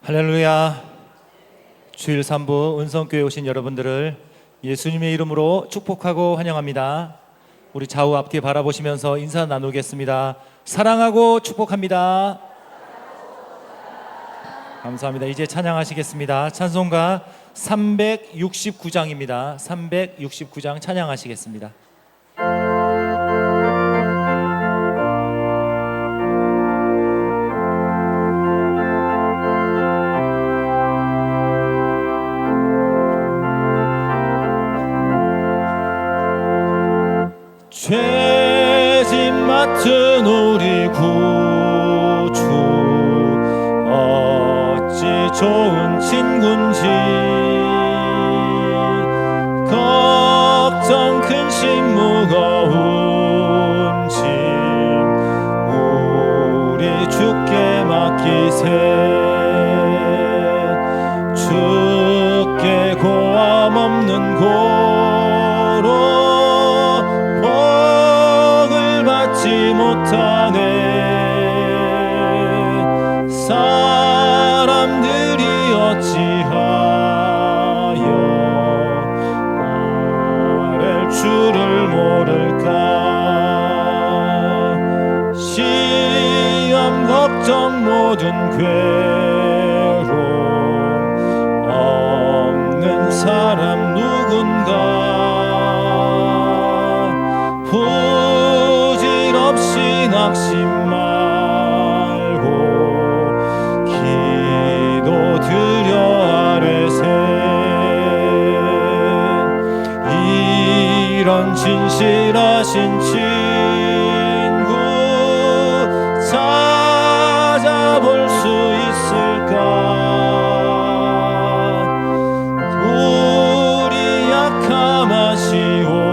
할렐루야. 주일 3부 은성교회에 오신 여러분들을 예수님의 이름으로 축복하고 환영합니다. 우리 좌우 앞뒤 바라보시면서 인사 나누겠습니다. 사랑하고 축복합니다. 감사합니다. 이제 찬양하시겠습니다. 찬송가 369장입니다. 369장 찬양하시겠습니다. 죄짐 맡은 우리 구주 어찌 좋은 친군지 걱정 근심 무거운 짐 우리 주께 맡기세 주께 고함 없는 고로 못하네 사람들이 어찌하여 아랠 줄을 모를까 시험 걱정 모든 괴로움 없는 사람 누군가 낙심 말고 기도 드려 아뢰세 이런 진실하신 친구 찾아볼 수 있을까 우리 약함하시오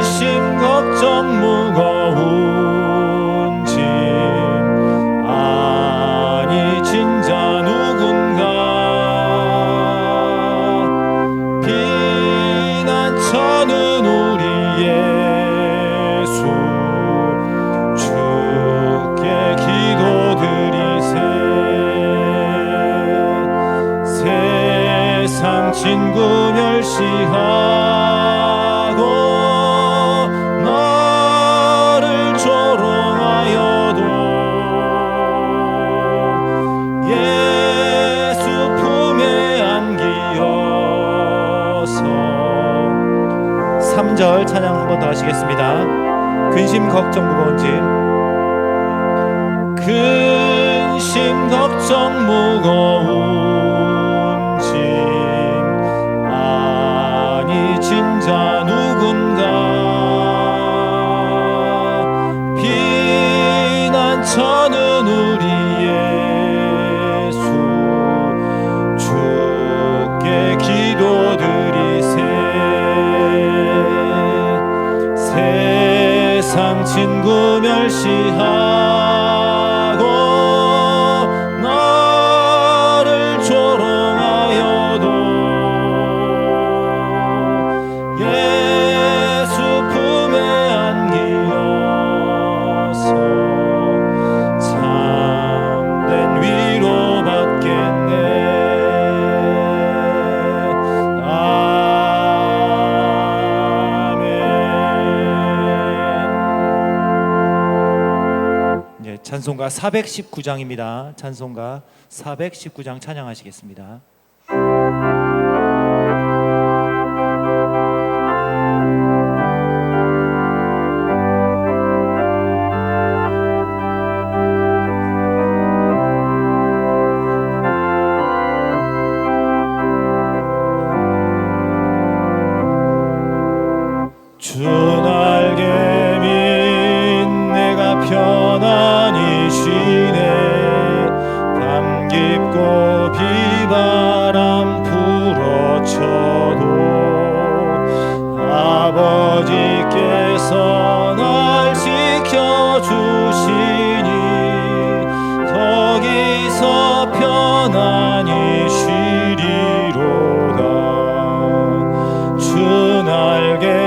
근심 걱정 무거운 짐 아니 진자 누군가 피난처는 우리 예수 주께 기도드리세 세상 친구 멸시하고 너를 조롱하여도 예수 품에 안기어서 3절 찬양 한 번 더 하시겠습니다. 근심 걱정 무거운 짐 근심 걱정 무거운 짐 진자 누군가 피난처는 우리 예수 주께 기도드리세 세상 친구 멸시하고 너를 조롱하여도 예수 품에 안기어서 참된 위로 받겠네 아멘. 이제 찬송가 419장입니다. 찬송가 419장 찬양하시겠습니다. 주 날개 밑 내가 편안히 쉬네 밤 깊고 비바람 불어쳐도 아버지께서 날 지켜주시니 거기서 편안히 쉬리로다 주 날개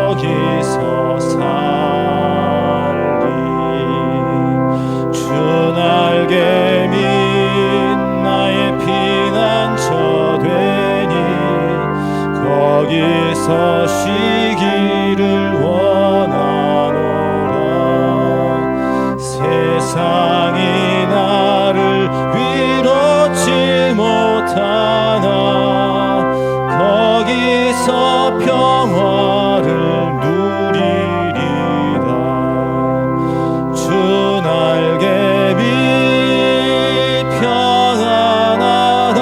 거기서 살리. 주 날개 밑 나의 피난처 되니 거기서 쉬기를 원하노라. 세상이 나를 위로치 못하나 거기서 평화를 누리리라. 주 날개 밑 평안하다.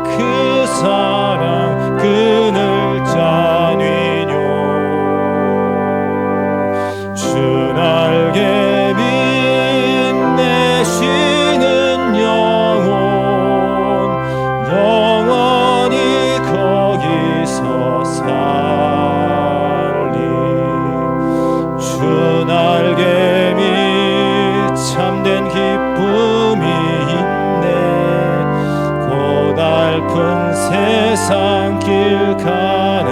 그 사랑 그늘 짜니뇨. 주 날개 밑 내쉬는 영혼 영원히 거기서 살리. 주 날개 밑 참된 기쁨이 있네. 고달픈 세상 길 가는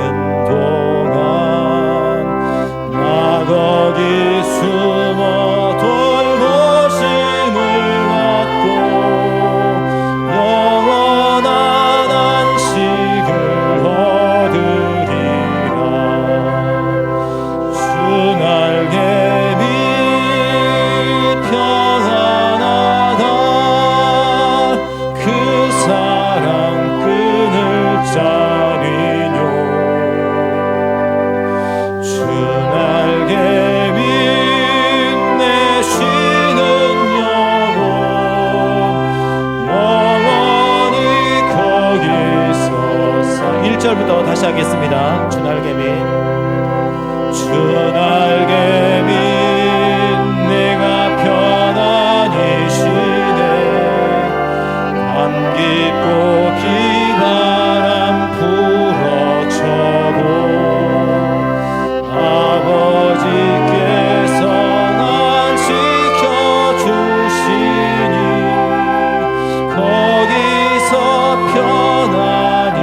동안 나 거기 숨어 돌보심을 받고 영원한 안식을 얻으리라. 주 날개 밑 평안하다. 그 사랑 그늘 짜리뇨. 주 날개 밑 내쉬는 영혼 영원히 거기서 1절부터 다시 하겠습니다. 주 날개 밑. 주 날개 밑 내가 편안히 쉬네. 밤 깊고 비바람 불어쳐도 아버지께서 날 지켜주시니 거기서 편안히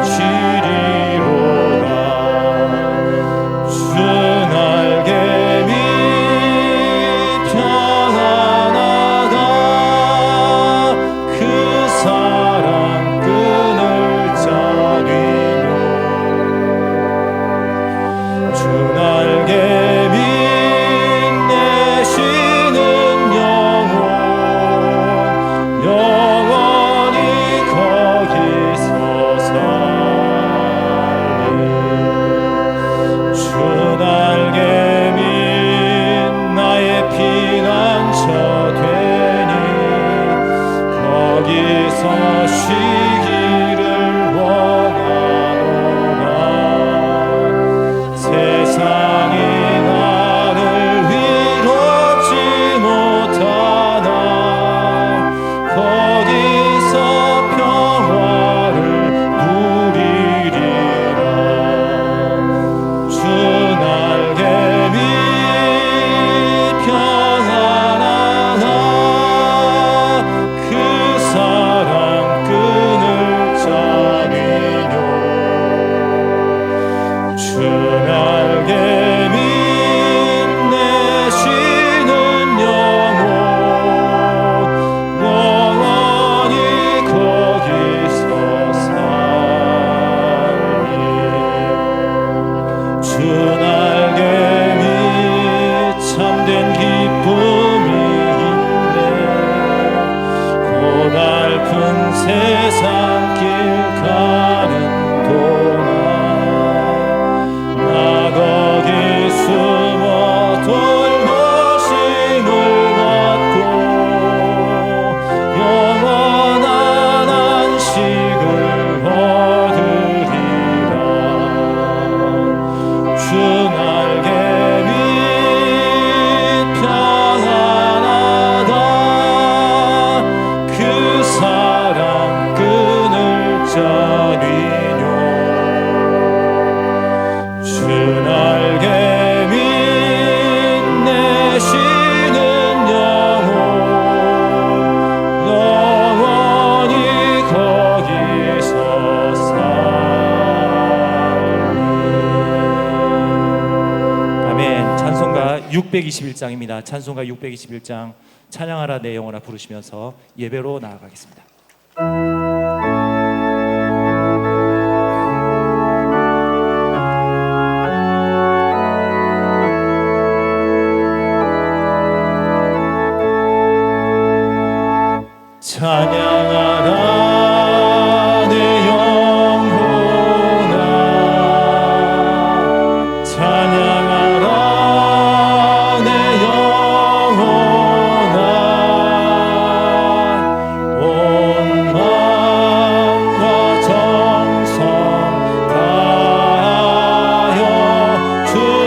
쉬리로다. 주 날개 밑 평안하다. 그 사랑 그늘 짜리뇨. 주 날개 밑 내쉬는 영혼 영원히 거기서 살리. 주 날개 밑 나의 피난처 되니 거기서 쉬기를 원하노라. 세상이 나를 위로치 못하나 거기서 평화를 누리리라. 주 날개 밑 평안하다. 그 사랑 그늘 짜리뇨. 주 날개 밑 내쉬는 영혼 영원히 거기서 살리. 주 날개 밑 참된 기쁨이 있네. 고달픈 세상 길 가는 동안 나 621장입니다. 찬송가 621장 찬양하라 내 영혼아 부르시면서 예배로 나아가겠습니다. 찬양하라 내 영혼아 찬양하라 내 영혼아 온 마음과 정성 다하여 주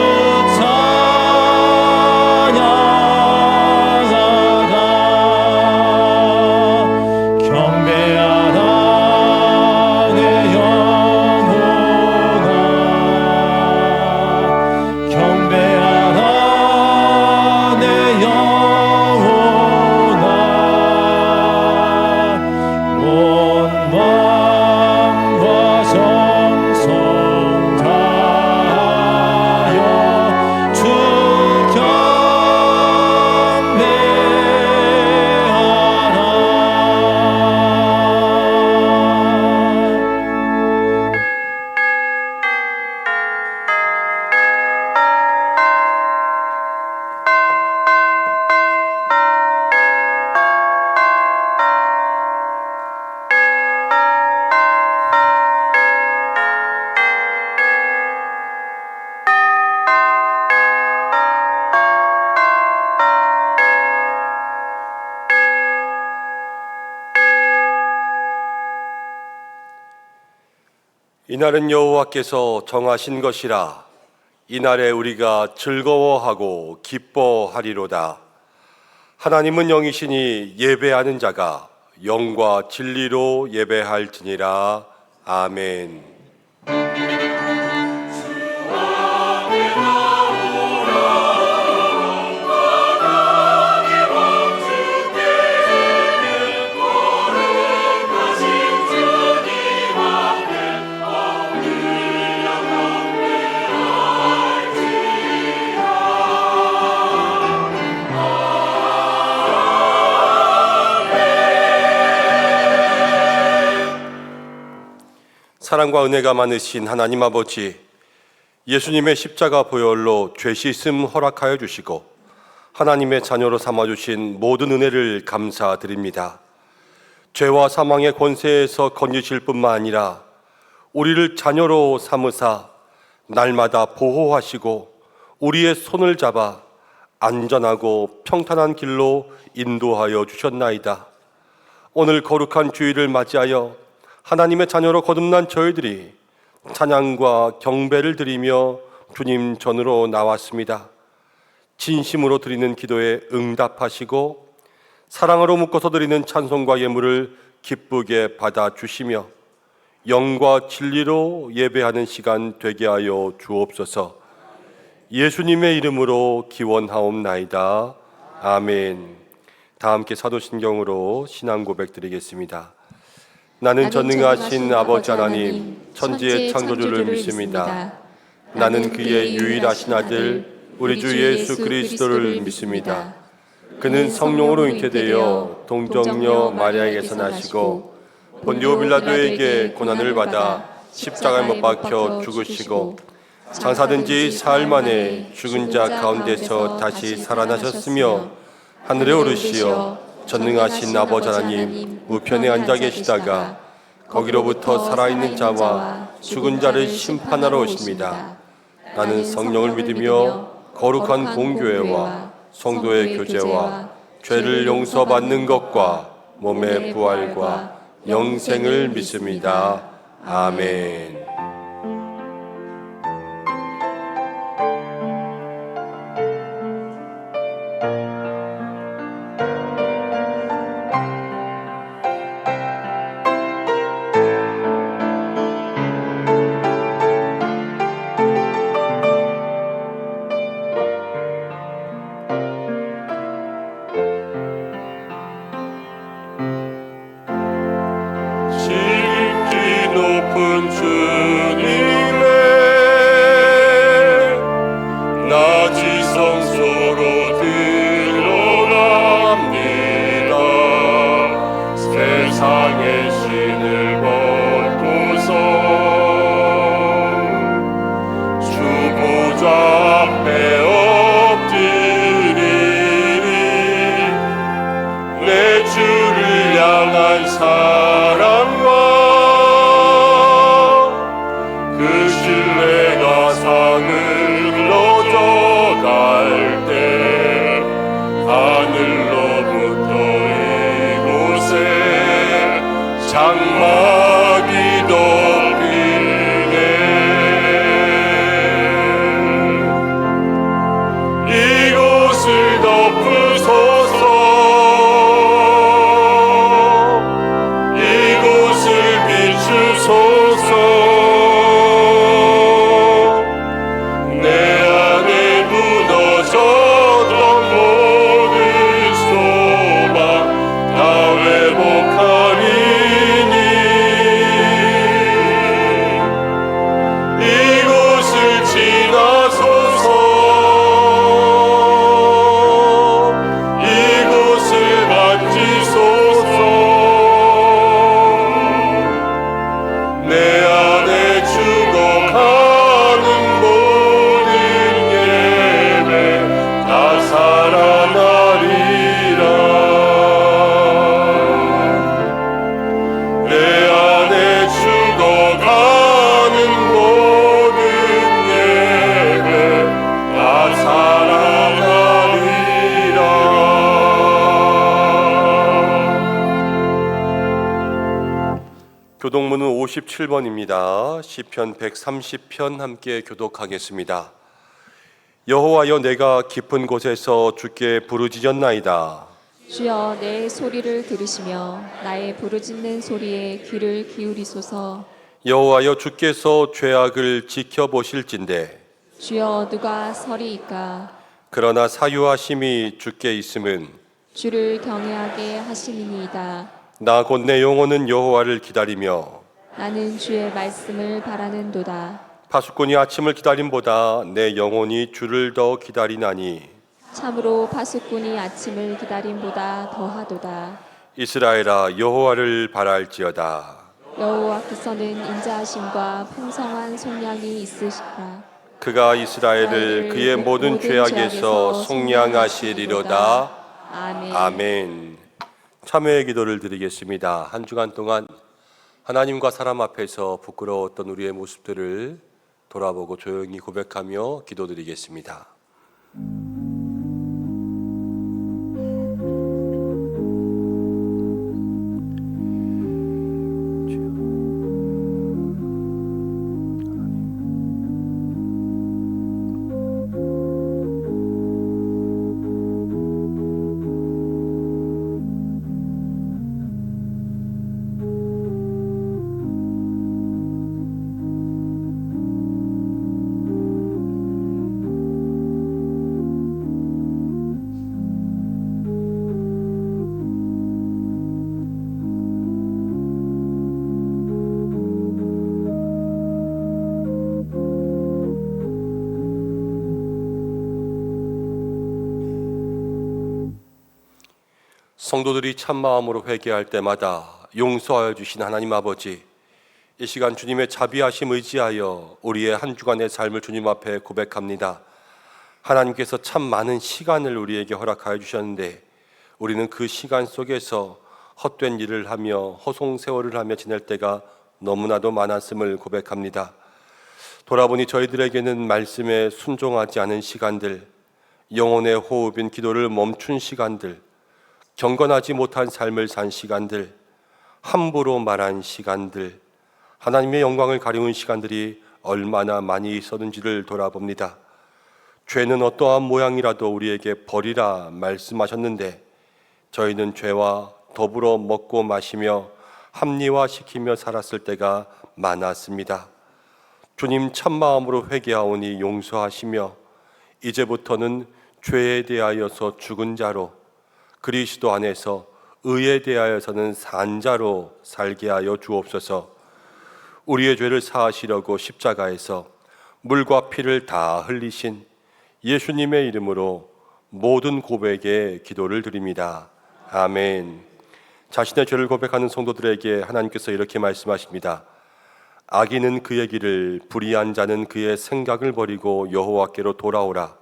이날은 여호와께서 정하신 것이라. 이날에 우리가 즐거워하고 기뻐하리로다. 하나님은 영이시니 예배하는 자가 영과 진리로 예배할지니라. 아멘. 사랑과 은혜가 많으신 하나님 아버지, 예수님의 십자가 보혈로 죄 씻음 허락하여 주시고 하나님의 자녀로 삼아주신 모든 은혜를 감사드립니다. 죄와 사망의 권세에서 건지실 뿐만 아니라 우리를 자녀로 삼으사 날마다 보호하시고 우리의 손을 잡아 안전하고 평탄한 길로 인도하여 주셨나이다. 오늘 거룩한 주일을 맞이하여 하나님의 자녀로 거듭난 저희들이 찬양과 경배를 드리며 주님 전으로 나왔습니다. 진심으로 드리는 기도에 응답하시고 사랑으로 묶어서 드리는 찬송과 예물을 기쁘게 받아주시며 영과 진리로 예배하는 시간 되게 하여 주옵소서. 예수님의 이름으로 기원하옵나이다. 아멘. 다 함께 사도신경으로 신앙 고백 드리겠습니다. 나는 전능하신 아버지 하나님 천지의 창조주를 믿습니다. 나는 그의 유일하신 아들 우리 주 예수 그리스도를 믿습니다. 그는 성령으로 잉태되어 동정녀 마리아에게서 나시고 본디오 빌라도에게 고난을 받아 십자가에 못 박혀 죽으시고 장사된 지 사흘 만에 죽은 자 가운데서 다시 살아나셨으며 하늘에 오르시어 전능하신 아버지 하나님 우편에 앉아 계시다가 거기로부터 살아있는 자와 죽은 자를 심판하러 오십니다. 나는 성령을 믿으며 거룩한 공교회와 성도의 교제와 죄를 용서받는 것과 몸의 부활과 영생을 믿습니다. 아멘. 높은 주 교독문은 57번입니다. 시편 130편 함께 교독하겠습니다. 여호와여, 내가 깊은 곳에서 주께 부르짖었나이다. 주여, 내 소리를 들으시며 나의 부르짖는 소리에 귀를 기울이소서. 여호와여, 주께서 죄악을 지켜보실진대. 주여, 누가 서리이까? 그러나 사유하심이 주께 있음은 주를 경외하게 하시니이다. 나 곧 내 영혼은 여호와를 기다리며 나는 주의 말씀을 바라는도다. 파수꾼이 아침을 기다림보다 내 영혼이 주를 더 기다리나니 참으로 파수꾼이 아침을 기다림보다 더하도다. 이스라엘아, 여호와를 바랄지어다. 여호와께서는 인자하심과 풍성한 속량이 있으시라. 그가 이스라엘을 그의 모든 죄악에서 속량하시리로다. 아멘. 아멘. 참회의 기도를 드리겠습니다. 한 주간 동안 하나님과 사람 앞에서 부끄러웠던 우리의 모습들을 돌아보고 조용히 고백하며 기도드리겠습니다. 성도들이 참 마음으로 회개할 때마다 용서하여 주신 하나님 아버지, 이 시간 주님의 자비하심 의지하여 우리의 한 주간의 삶을 주님 앞에 고백합니다. 하나님께서 참 많은 시간을 우리에게 허락하여 주셨는데 우리는 그 시간 속에서 헛된 일을 하며 허송세월을 하며 지낼 때가 너무나도 많았음을 고백합니다. 돌아보니 저희들에게는 말씀에 순종하지 않은 시간들, 영혼의 호흡인 기도를 멈춘 시간들, 경건하지 못한 삶을 산 시간들, 함부로 말한 시간들, 하나님의 영광을 가리운 시간들이 얼마나 많이 있었는지를 돌아봅니다. 죄는 어떠한 모양이라도 우리에게 버리라 말씀하셨는데 저희는 죄와 더불어 먹고 마시며 합리화시키며 살았을 때가 많았습니다. 주님, 참마음으로 회개하오니 용서하시며 이제부터는 죄에 대하여서 죽은 자로, 그리스도 안에서 의에 대하여서는 산 자로 살게 하여 주옵소서. 우리의 죄를 사하시려고 십자가에서 물과 피를 다 흘리신 예수님의 이름으로 모든 고백에 기도를 드립니다. 아멘. 자신의 죄를 고백하는 성도들에게 하나님께서 이렇게 말씀하십니다. 악인은 그의 길을, 불의한 자는 그의 생각을 버리고 여호와께로 돌아오라.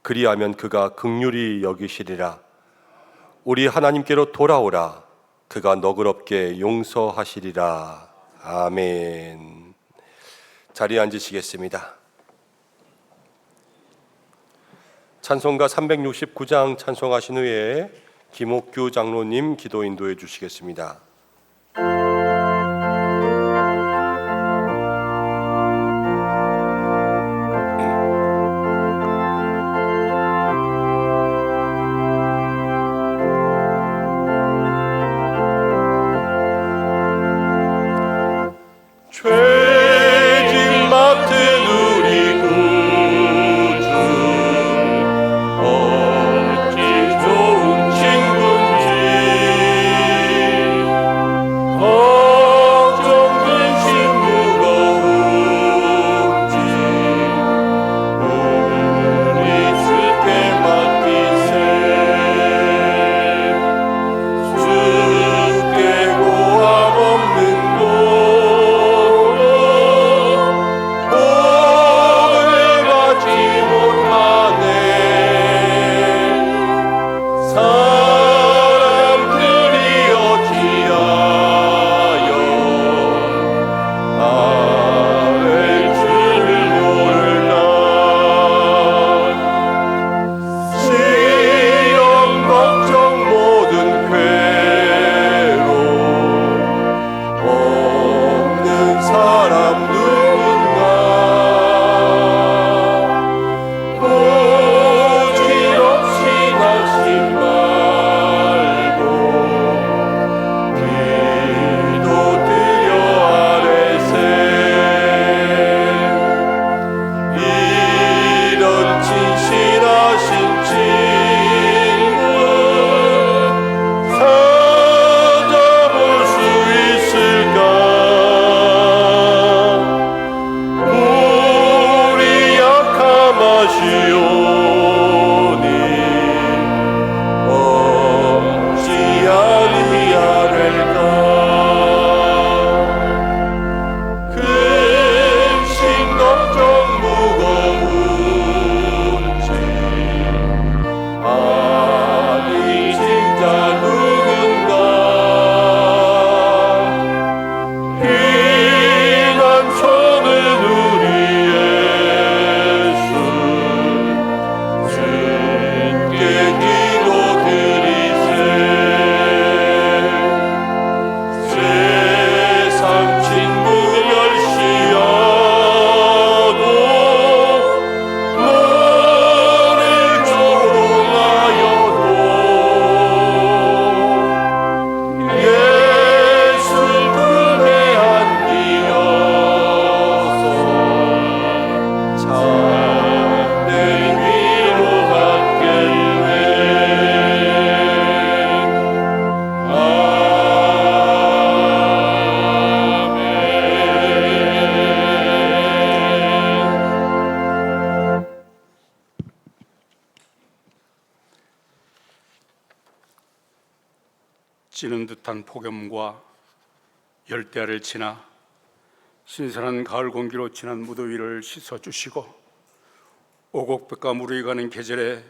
그리하면 그가 긍휼히 여기시리라. 우리 하나님께로 돌아오라. 그가 너그럽게 용서하시리라. 아멘. 자리에 앉으시겠습니다. 찬송가 369장 찬송하신 후에 김옥규 장로님 기도 인도해 주시겠습니다. 죄짐 맡은 우리 구주 어찌 좋은 친구인지 찌는 듯한 폭염과 열대야를 지나 신선한 가을 공기로 진한 무더위를 씻어주시고 오곡백과 무르익어가는 계절에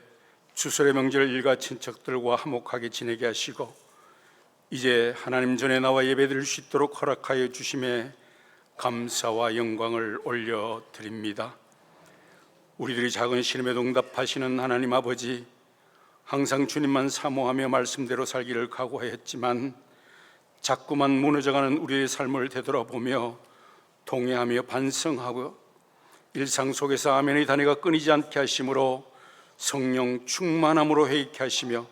추설의 명절 일가 친척들과 화목하게 지내게 하시고 이제 하나님 전에 나와 예배드릴 수 있도록 허락하여 주심에 감사와 영광을 올려드립니다. 우리들이 작은 신임에도 응답하시는 하나님 아버지, 항상 주님만 사모하며 말씀대로 살기를 각오했지만 자꾸만 무너져가는 우리의 삶을 되돌아보며 동의하며 반성하고 일상 속에서 아멘의 단위가 끊이지 않게 하심으로 성령 충만함으로 회개케 하시며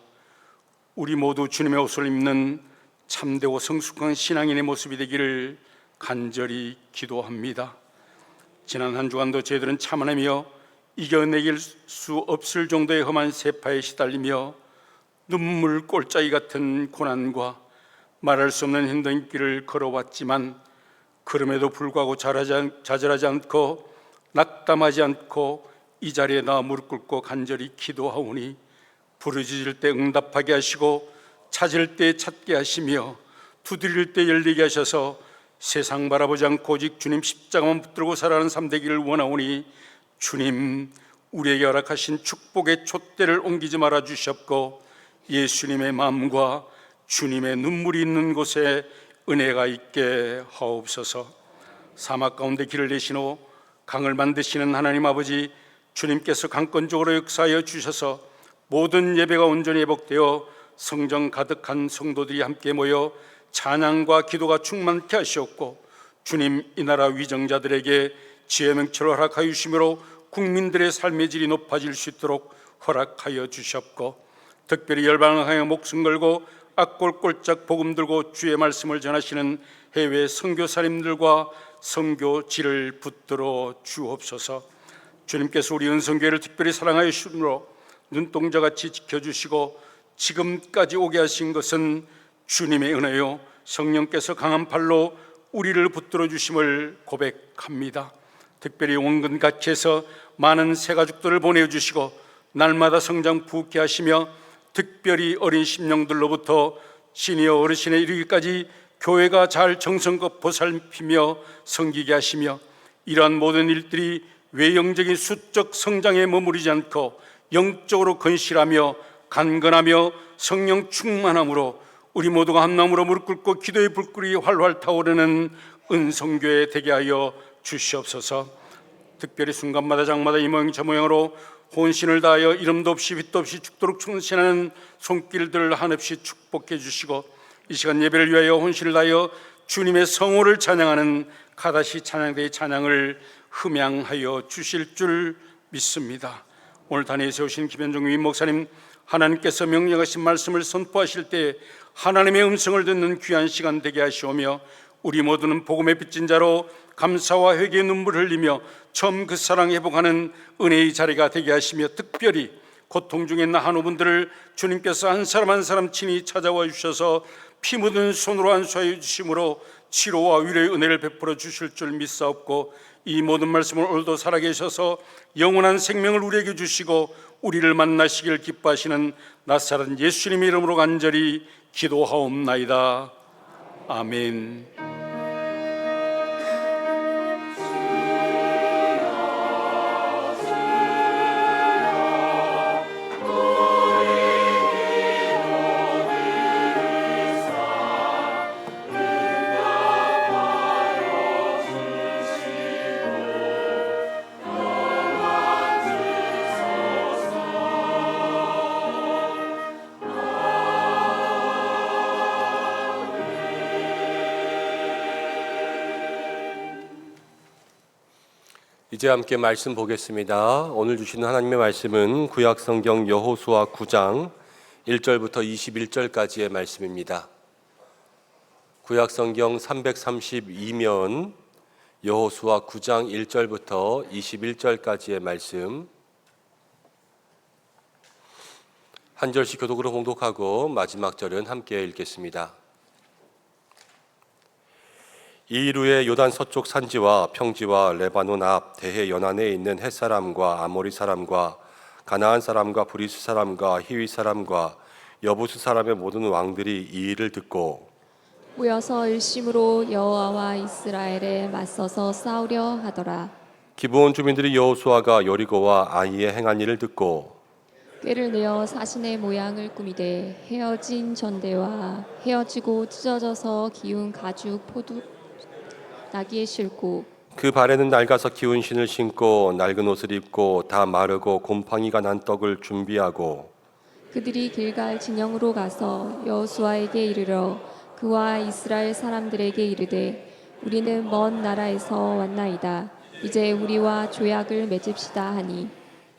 우리 모두 주님의 옷을 입는 참되고 성숙한 신앙인의 모습이 되기를 간절히 기도합니다. 지난 한 주간도 저희들은 참아내며 이겨내길 수 없을 정도의 험한 세파에 시달리며 눈물 꼴짜기 같은 고난과 말할 수 없는 힘든 길을 걸어왔지만 그럼에도 불구하고 좌절하지 않고 낙담하지 않고 이 자리에 나와 무릎 꿇고 간절히 기도하오니 부르짖을 때 응답하게 하시고 찾을 때 찾게 하시며 두드릴 때 열리게 하셔서 세상 바라보지 않고 오직 주님 십자가만 붙들고 살아가는 삶 되기를 원하오니 주님, 우리에게 허락하신 축복의 촛대를 옮기지 말아 주시옵고 예수님의 마음과 주님의 눈물이 있는 곳에 은혜가 있게 하옵소서. 사막 가운데 길을 내시노 강을 만드시는 하나님 아버지, 주님께서 강권적으로 역사하여 주셔서 모든 예배가 온전히 회복되어 성정 가득한 성도들이 함께 모여 찬양과 기도가 충만케 하시옵고 주님, 이 나라 위정자들에게 지혜의 명철을 허락하여 주심으로 국민들의 삶의 질이 높아질 수 있도록 허락하여 주시옵고 특별히 열방을 향해 목숨 걸고 악골꼴짝 복음 들고 주의 말씀을 전하시는 해외 선교사님들과 선교지를 붙들어 주옵소서. 주님께서 우리 은성교회를 특별히 사랑하여 주심으로 눈동자같이 지켜주시고 지금까지 오게 하신 것은 주님의 은혜요 성령께서 강한 팔로 우리를 붙들어 주심을 고백합니다. 특별히 원근 각지에서 많은 새가족들을 보내주시고 날마다 성장 부케 하시며 특별히 어린 심령들로부터 시니어 어르신에 이르기까지 교회가 잘 정성껏 보살피며 섬기게 하시며 이러한 모든 일들이 외형적인 수적 성장에 머무르지 않고 영적으로 건실하며 간건하며 성령 충만함으로 우리 모두가 한마음으로 무릎 꿇고 기도의 불길이 활활 타오르는 은성교회 되게 하여 주시옵소서. 특별히 순간마다 장마다 이 모양 저 모양으로 혼신을 다하여 이름도 없이 빛도 없이 죽도록 충신하는 손길들을 한없이 축복해 주시고 이 시간 예배를 위하여 혼신을 다하여 주님의 성호를 찬양하는 가다시 찬양대의 찬양을 흠양하여 주실 줄 믿습니다. 오늘 단위에 세우신 김현종 위임 목사님, 하나님께서 명령하신 말씀을 선포하실 때 하나님의 음성을 듣는 귀한 시간 되게 하시오며 우리 모두는 복음의 빚진 자로 감사와 회개의 눈물을 흘리며 처음 그 사랑 회복하는 은혜의 자리가 되게 하시며 특별히 고통 중에 있는 한우분들을 주님께서 한 사람 한 사람 친히 찾아와 주셔서 피 묻은 손으로 안수하여 주심으로 치료와 위로의 은혜를 베풀어 주실 줄 믿사옵고 이 모든 말씀을 오늘도 살아계셔서 영원한 생명을 우리에게 주시고 우리를 만나시길 기뻐하시는 나사렛 예수님의 이름으로 간절히 기도하옵나이다. 아멘. 이제 함께 말씀 보겠습니다. 오늘 주시는 하나님의 말씀은 구약성경 여호수아 9장 1절부터 21절까지의 말씀입니다. 구약성경 332면 여호수아 9장 1절부터 21절까지의 말씀 한 절씩 교독으로 봉독하고 마지막 절은 함께 읽겠습니다. 이루의 요단 서쪽 산지와 평지와 레바논 앞 대해 연안에 있는 헷사람과 아모리 사람과 가나안 사람과 브리스 사람과 히위 사람과 여부수 사람의 모든 왕들이 이 일을 듣고 모여서 일심으로 여호와와 이스라엘에 맞서서 싸우려 하더라. 기브온 주민들이 여호수아가 여리고와 아이에 행한 일을 듣고 꾀를 내어 사신의 모양을 꾸미되 헤어진 전대와 헤어지고 찢어져서 기운 가죽 포도 나귀에 싣고 그 발에는 낡아서 기운 신을 신고 낡은 옷을 입고 다 마르고 곰팡이가 난 떡을 준비하고 그들이 길갈 진영으로 가서 여호수아에게 이르러 그와 이스라엘 사람들에게 이르되 우리는 먼 나라에서 왔나이다. 이제 우리와 조약을 맺읍시다 하니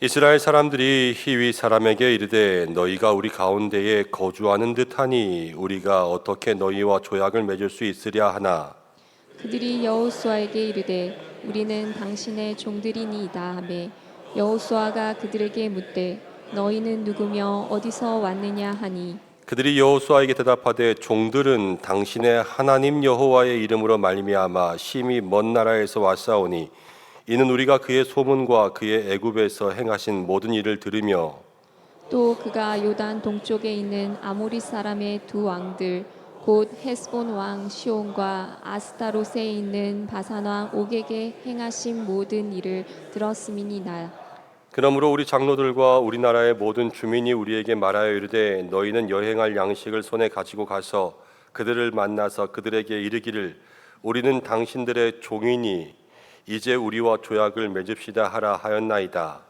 이스라엘 사람들이 히위 사람에게 이르되 너희가 우리 가운데에 거주하는 듯하니 우리가 어떻게 너희와 조약을 맺을 수 있으랴 하나 그들이 여호수아에게 이르되 우리는 당신의 종들이니이다 하매 여호수아가 그들에게 묻되 너희는 누구며 어디서 왔느냐 하니 그들이 여호수아에게 대답하되 종들은 당신의 하나님 여호와의 이름으로 말미암아 심히 먼 나라에서 왔사오니 이는 우리가 그의 소문과 그의 애굽에서 행하신 모든 일을 들으며 또 그가 요단 동쪽에 있는 아모리 사람의 두 왕들 곧 헤스본 왕 시온과 아스타롯에 있는 바산 왕 옥에게 행하신 모든 일을 들었음이니라. 그러므로 우리 장로들과 우리나라의 모든 주민이 우리에게 말하여 이르되 너희는 여행할 양식을 손에 가지고 가서 그들을 만나서 그들에게 이르기를 우리는 당신들의 종이니 이제 우리와 조약을 맺읍시다 하라 하였나이다.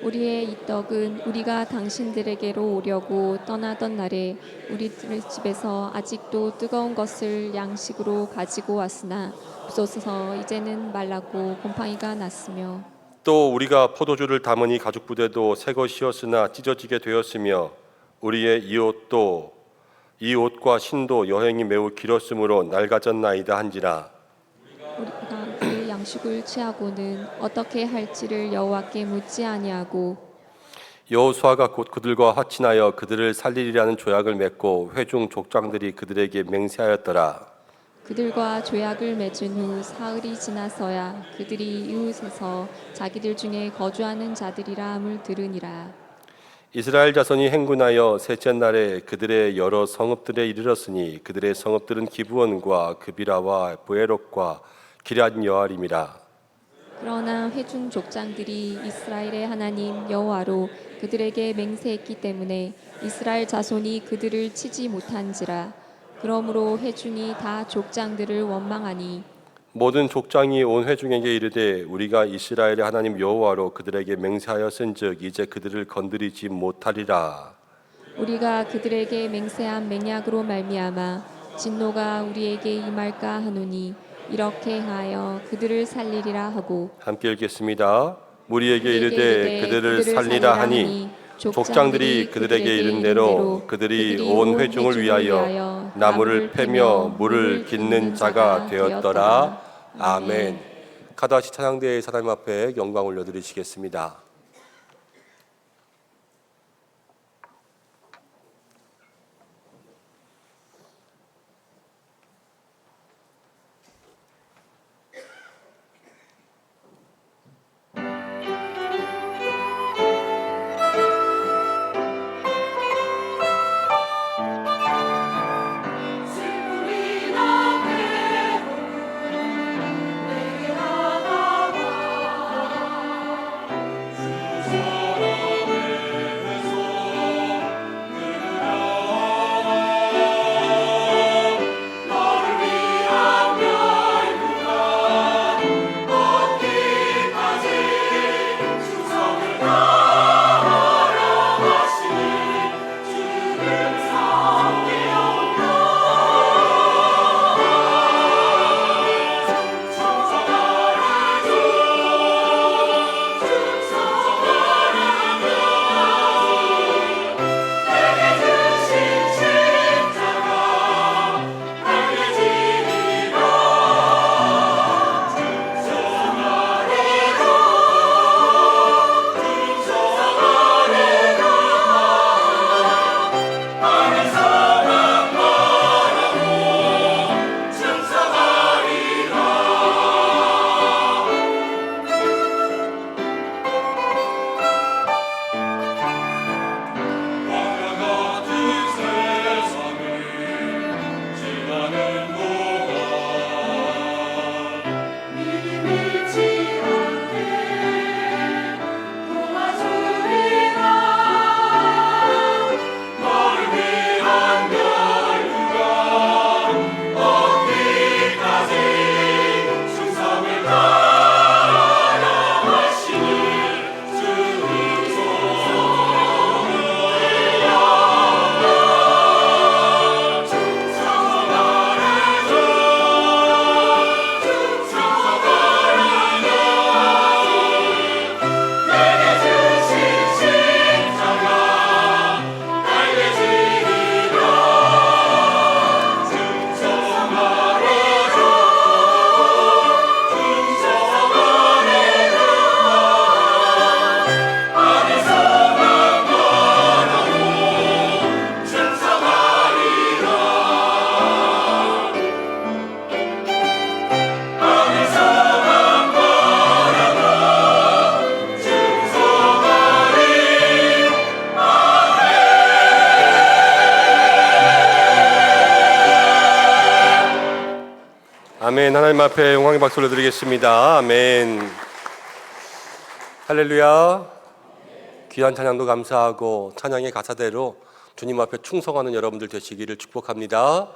우리의 이 떡은 우리가 당신들에게로 오려고 떠나던 날에 우리들 집에서 아직도 뜨거운 것을 양식으로 가지고 왔으나 부소서 이제는 말랐고 곰팡이가 났으며 또 우리가 포도주를 담으니 가죽 부대도 새 것이었으나 찢어지게 되었으며 우리의 이 옷과 신도 여행이 매우 길었으므로 낡아졌나이다 한지라. 우리가 그 양식을 취하고는 어떻게 할지를 여호와께 묻지 아니하고 여호수아가 곧 그들과 화친하여 그들을 살리리라는 조약을 맺고 회중 족장들이 그들에게 맹세하였더라. 그들과 조약을 맺은 후 사흘이 지나서야 그들이 이웃에서 자기들 중에 거주하는 자들이라 함을 들으니라. 이스라엘 자손이 행군하여 셋째 날에 그들의 여러 성읍들에 이르렀으니 그들의 성읍들은 기브온과 그비라와 브에롯과 기럇 여아림이라. 그러나 회중 족장들이 이스라엘의 하나님 여호와로 그들에게 맹세했기 때문에 이스라엘 자손이 그들을 치지 못한지라. 그러므로 회중이 다 족장들을 원망하니 모든 족장이 온 회중에게 이르되 우리가 이스라엘의 하나님 여호와로 그들에게 맹세하였은즉 이제 그들을 건드리지 못하리라. 우리가 그들에게 맹세한 맹약으로 말미암아 진노가 우리에게 임할까 하노니 이렇게 하여 그들을 살리리라 하고 함께 읽겠습니다. 무리에게 이르되 그들을 살리라 하니 족장들이 그들에게 이른 대로 그들이 온 회중을 위하여 나무를 패며 물을 깃는 자가 되었더라. 아멘. 카다시 찬양대의 사람 앞에 영광 올려드리시겠습니다. 아멘. 하나님 앞에 영광의 박수를 드리겠습니다. 아멘. 할렐루야. 귀한 찬양도 감사하고 찬양의 가사대로 주님 앞에 충성하는 여러분들 되시기를 축복합니다.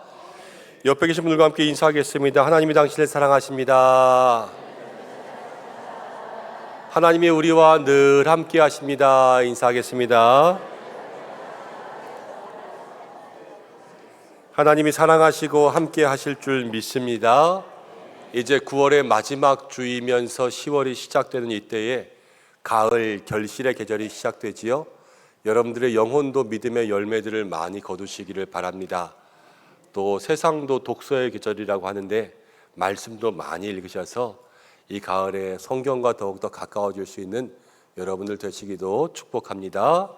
옆에 계신 분들과 함께 인사하겠습니다. 하나님이 당신을 사랑하십니다. 하나님이 우리와 늘 함께 하십니다. 인사하겠습니다. 하나님이 사랑하시고 함께 하실 줄 믿습니다. 이제 9월의 마지막 주이면서 10월이 시작되는 이때에 가을 결실의 계절이 시작되지요. 여러분들의 영혼도 믿음의 열매들을 많이 거두시기를 바랍니다. 또 세상도 독서의 계절이라고 하는데 말씀도 많이 읽으셔서 이 가을에 성경과 더욱더 가까워질 수 있는 여러분들 되시기도 축복합니다.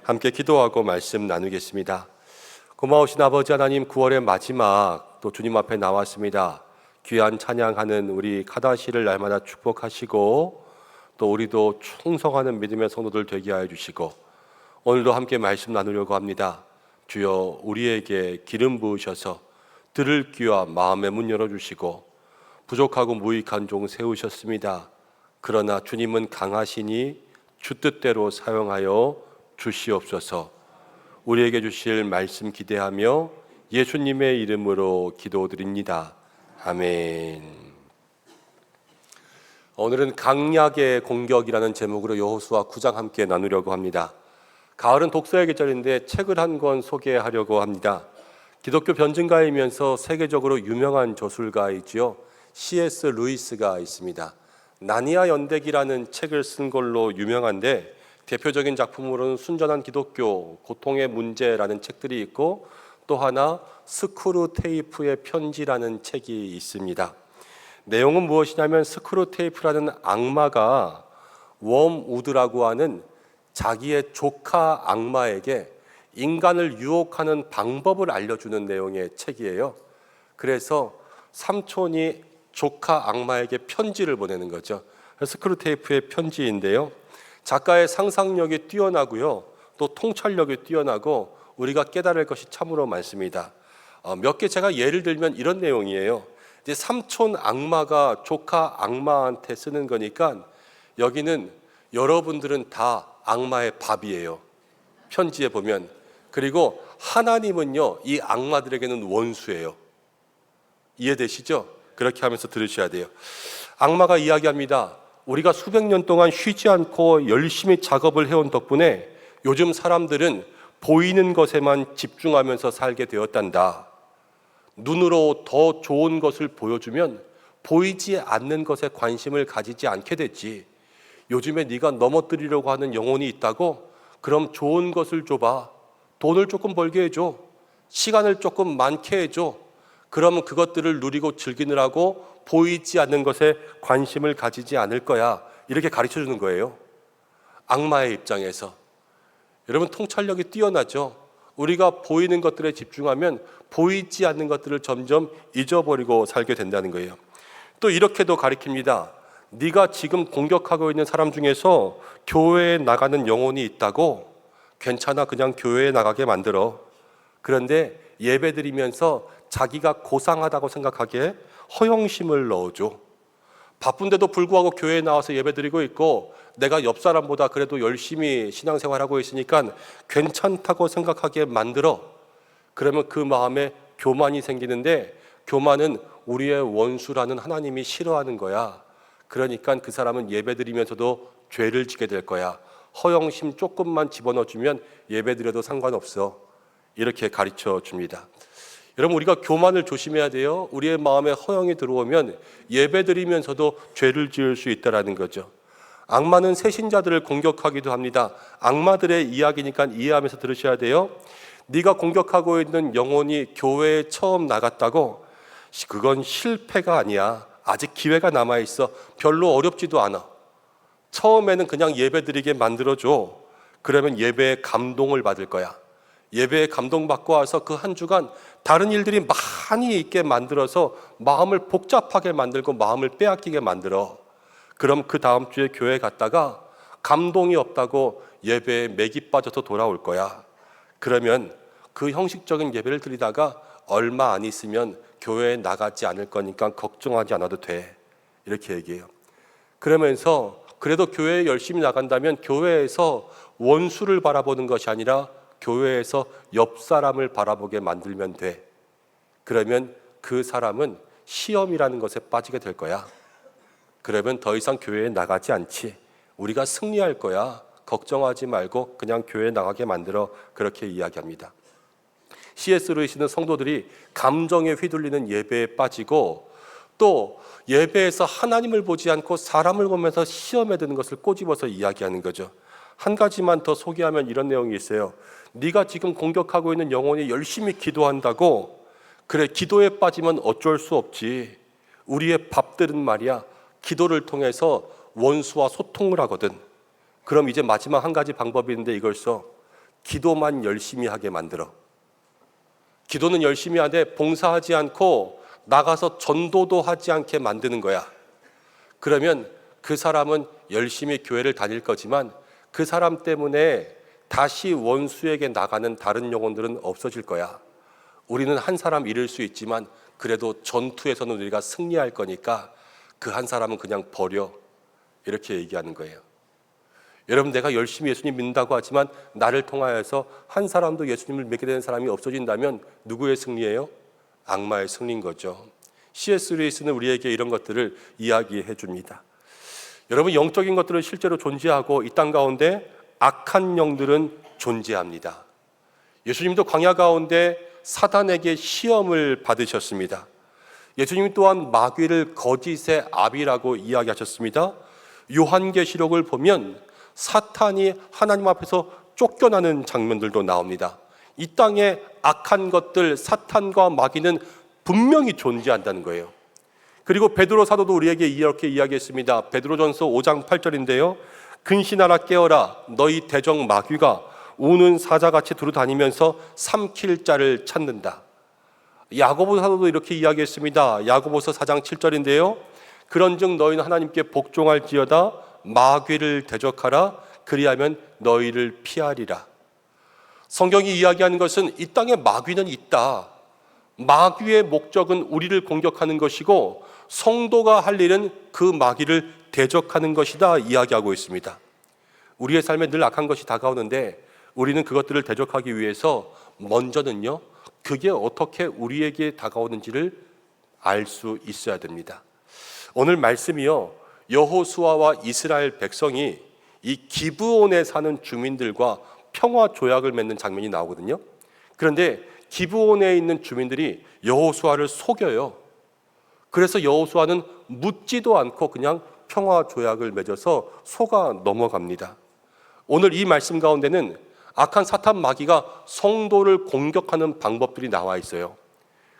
함께 기도하고 말씀 나누겠습니다. 고마우신 아버지 하나님, 9월의 마지막 또 주님 앞에 나왔습니다. 귀한 찬양하는 우리 카다시를 날마다 축복하시고 또 우리도 충성하는 믿음의 성도들 되게 하여 주시고 오늘도 함께 말씀 나누려고 합니다. 주여 우리에게 기름 부으셔서 들을 귀와 마음의 문 열어주시고 부족하고 무익한 종 세우셨습니다. 그러나 주님은 강하시니 주 뜻대로 사용하여 주시옵소서. 우리에게 주실 말씀 기대하며 예수님의 이름으로 기도드립니다. 아멘. 오늘은 강약의 공격이라는 제목으로 여호수아 9장 함께 나누려고 합니다. 가을은 독서의 계절인데 책을 한 권 소개하려고 합니다. 기독교 변증가이면서 세계적으로 유명한 저술가이지요. C.S. 루이스가 있습니다. 나니아 연대기라는 책을 쓴 걸로 유명한데 대표적인 작품으로는 순전한 기독교, 고통의 문제라는 책들이 있고 또 하나 스크루테이프의 편지라는 책이 있습니다. 내용은 무엇이냐면 스크루테이프라는 악마가 웜우드라고 하는 자기의 조카 악마에게 인간을 유혹하는 방법을 알려주는 내용의 책이에요. 그래서 삼촌이 조카 악마에게 편지를 보내는 거죠. 스크루테이프의 편지인데요. 작가의 상상력이 뛰어나고요. 또 통찰력이 뛰어나고 우리가 깨달을 것이 참으로 많습니다. 몇 개 제가 예를 들면 이런 내용이에요. 이제 삼촌 악마가 조카 악마한테 쓰는 거니까 여기는 여러분들은 다 악마의 밥이에요. 편지에 보면. 그리고 하나님은요, 이 악마들에게는 원수예요. 이해되시죠? 그렇게 하면서 들으셔야 돼요. 악마가 이야기합니다. 우리가 수백 년 동안 쉬지 않고 열심히 작업을 해온 덕분에 요즘 사람들은 보이는 것에만 집중하면서 살게 되었단다. 눈으로 더 좋은 것을 보여주면 보이지 않는 것에 관심을 가지지 않게 됐지. 요즘에 네가 넘어뜨리려고 하는 영혼이 있다고? 그럼 좋은 것을 줘봐. 돈을 조금 벌게 해줘. 시간을 조금 많게 해줘. 그러면 그것들을 누리고 즐기느라고 보이지 않는 것에 관심을 가지지 않을 거야. 이렇게 가르쳐 주는 거예요. 악마의 입장에서. 여러분 통찰력이 뛰어나죠. 우리가 보이는 것들에 집중하면 보이지 않는 것들을 점점 잊어버리고 살게 된다는 거예요. 또 이렇게도 가르칩니다. 네가 지금 공격하고 있는 사람 중에서 교회에 나가는 영혼이 있다고? 괜찮아, 그냥 교회에 나가게 만들어. 그런데 예배드리면서 자기가 고상하다고 생각하기에 허영심을 넣어줘. 바쁜데도 불구하고 교회에 나와서 예배드리고 있고 내가 옆 사람보다 그래도 열심히 신앙생활하고 있으니까 괜찮다고 생각하게 만들어. 그러면 그 마음에 교만이 생기는데 교만은 우리의 원수라는 하나님이 싫어하는 거야. 그러니까 그 사람은 예배드리면서도 죄를 지게 될 거야. 허영심 조금만 집어넣어주면 예배드려도 상관없어. 이렇게 가르쳐 줍니다. 여러분 우리가 교만을 조심해야 돼요. 우리의 마음에 허영이 들어오면 예배드리면서도 죄를 지을 수 있다는 거죠. 악마는 새신자들을 공격하기도 합니다. 악마들의 이야기니까 이해하면서 들으셔야 돼요. 네가 공격하고 있는 영혼이 교회에 처음 나갔다고? 그건 실패가 아니야. 아직 기회가 남아있어. 별로 어렵지도 않아. 처음에는 그냥 예배드리게 만들어줘. 그러면 예배에 감동을 받을 거야. 예배에 감동받고 와서 그 한 주간 다른 일들이 많이 있게 만들어서 마음을 복잡하게 만들고 마음을 빼앗기게 만들어. 그럼 그 다음 주에 교회 갔다가 감동이 없다고 예배에 맥이 빠져서 돌아올 거야. 그러면 그 형식적인 예배를 드리다가 얼마 안 있으면 교회에 나가지 않을 거니까 걱정하지 않아도 돼. 이렇게 얘기해요. 그러면서 그래도 교회에 열심히 나간다면 교회에서 원수를 바라보는 것이 아니라 교회에서 옆 사람을 바라보게 만들면 돼. 그러면 그 사람은 시험이라는 것에 빠지게 될 거야. 그러면 더 이상 교회에 나가지 않지. 우리가 승리할 거야. 걱정하지 말고 그냥 교회에 나가게 만들어. 그렇게 이야기합니다. C.S. 루이스는 성도들이 감정에 휘둘리는 예배에 빠지고 또 예배에서 하나님을 보지 않고 사람을 보면서 시험에 드는 것을 꼬집어서 이야기하는 거죠. 한 가지만 더 소개하면 이런 내용이 있어요. 네가 지금 공격하고 있는 영혼이 열심히 기도한다고 그래 기도에 빠지면 어쩔 수 없지. 우리의 밥들은 말이야 기도를 통해서 원수와 소통을 하거든. 그럼 이제 마지막 한 가지 방법이 있는데 이걸 써. 기도만 열심히 하게 만들어. 기도는 열심히 하되 봉사하지 않고 나가서 전도도 하지 않게 만드는 거야. 그러면 그 사람은 열심히 교회를 다닐 거지만 그 사람 때문에 다시 원수에게 나가는 다른 영혼들은 없어질 거야. 우리는 한 사람 잃을 수 있지만 그래도 전투에서는 우리가 승리할 거니까 그 한 사람은 그냥 버려. 이렇게 얘기하는 거예요. 여러분, 내가 열심히 예수님 믿는다고 하지만 나를 통하여서 한 사람도 예수님을 믿게 되는 사람이 없어진다면 누구의 승리예요? 악마의 승리인 거죠. C.S. 루이스는 우리에게 이런 것들을 이야기해 줍니다. 여러분, 영적인 것들은 실제로 존재하고 이 땅 가운데 악한 영들은 존재합니다. 예수님도 광야 가운데 사단에게 시험을 받으셨습니다. 예수님 또한 마귀를 거짓의 아비라고 이야기하셨습니다. 요한계시록을 보면 사탄이 하나님 앞에서 쫓겨나는 장면들도 나옵니다. 이 땅에 악한 것들, 사탄과 마귀는 분명히 존재한다는 거예요. 그리고 베드로 사도도 우리에게 이렇게 이야기했습니다. 베드로전서 5장 8절인데요. 근신하라 깨어라 너희 대적 마귀가 우는 사자같이 두루다니면서 삼킬 자를 찾는다. 야고보 사도도 이렇게 이야기했습니다. 야고보서 4장 7절인데요. 그런즉 너희는 하나님께 복종할지어다 마귀를 대적하라 그리하면 너희를 피하리라. 성경이 이야기하는 것은 이 땅에 마귀는 있다. 마귀의 목적은 우리를 공격하는 것이고 성도가 할 일은 그 마귀를 대적하는 것이다 이야기하고 있습니다. 우리의 삶에 늘 악한 것이 다가오는데 우리는 그것들을 대적하기 위해서 먼저는요, 그게 어떻게 우리에게 다가오는지를 알 수 있어야 됩니다. 오늘 말씀이요, 여호수아와 이스라엘 백성이 이 기브온에 사는 주민들과 평화 조약을 맺는 장면이 나오거든요. 그런데 기브온에 있는 주민들이 여호수아를 속여요. 그래서 여호수아는 묻지도 않고 그냥 평화 조약을 맺어서 속아 넘어갑니다. 오늘 이 말씀 가운데는 악한 사탄 마귀가 성도를 공격하는 방법들이 나와 있어요.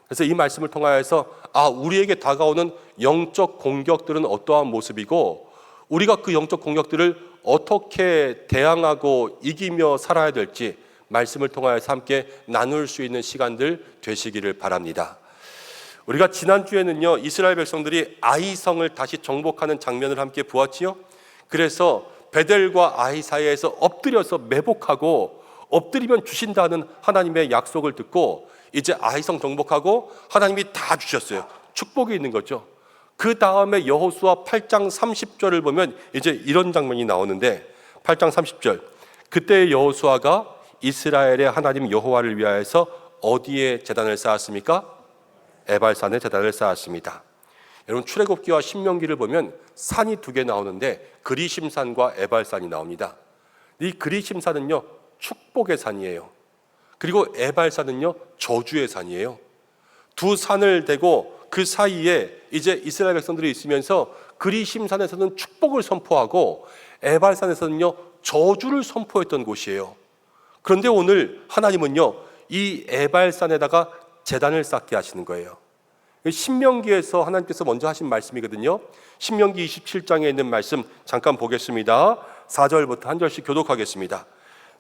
그래서 이 말씀을 통하여서 우리에게 다가오는 영적 공격들은 어떠한 모습이고 우리가 그 영적 공격들을 어떻게 대항하고 이기며 살아야 될지 말씀을 통하여서 함께 나눌 수 있는 시간들 되시기를 바랍니다. 우리가 지난주에는요, 이스라엘 백성들이 아이성을 다시 정복하는 장면을 함께 보았지요. 그래서 베델과 아이 사이에서 엎드려서 매복하고 엎드리면 주신다는 하나님의 약속을 듣고 이제 아이성 정복하고 하나님이 다 주셨어요. 축복이 있는 거죠. 그 다음에 여호수아 8장 30절을 보면 이제 이런 장면이 나오는데 8장 30절 그때 여호수아가 이스라엘의 하나님 여호와를 위하여서 어디에 제단을 쌓았습니까? 에발산에 제단을 쌓았습니다. 여러분, 출애굽기와 신명기를 보면 산이 두 개 나오는데 그리심산과 에발산이 나옵니다. 이 그리심산은요 축복의 산이에요. 그리고 에발산은요 저주의 산이에요. 두 산을 대고 그 사이에 이제 이스라엘 백성들이 있으면서 그리심산에서는 축복을 선포하고 에발산에서는요 저주를 선포했던 곳이에요. 그런데 오늘 하나님은요 이 에발산에다가 제단을 쌓게 하시는 거예요. 신명기에서 하나님께서 먼저 하신 말씀이거든요. 신명기 27장에 있는 말씀 잠깐 보겠습니다. 4절부터 한 절씩 교독하겠습니다.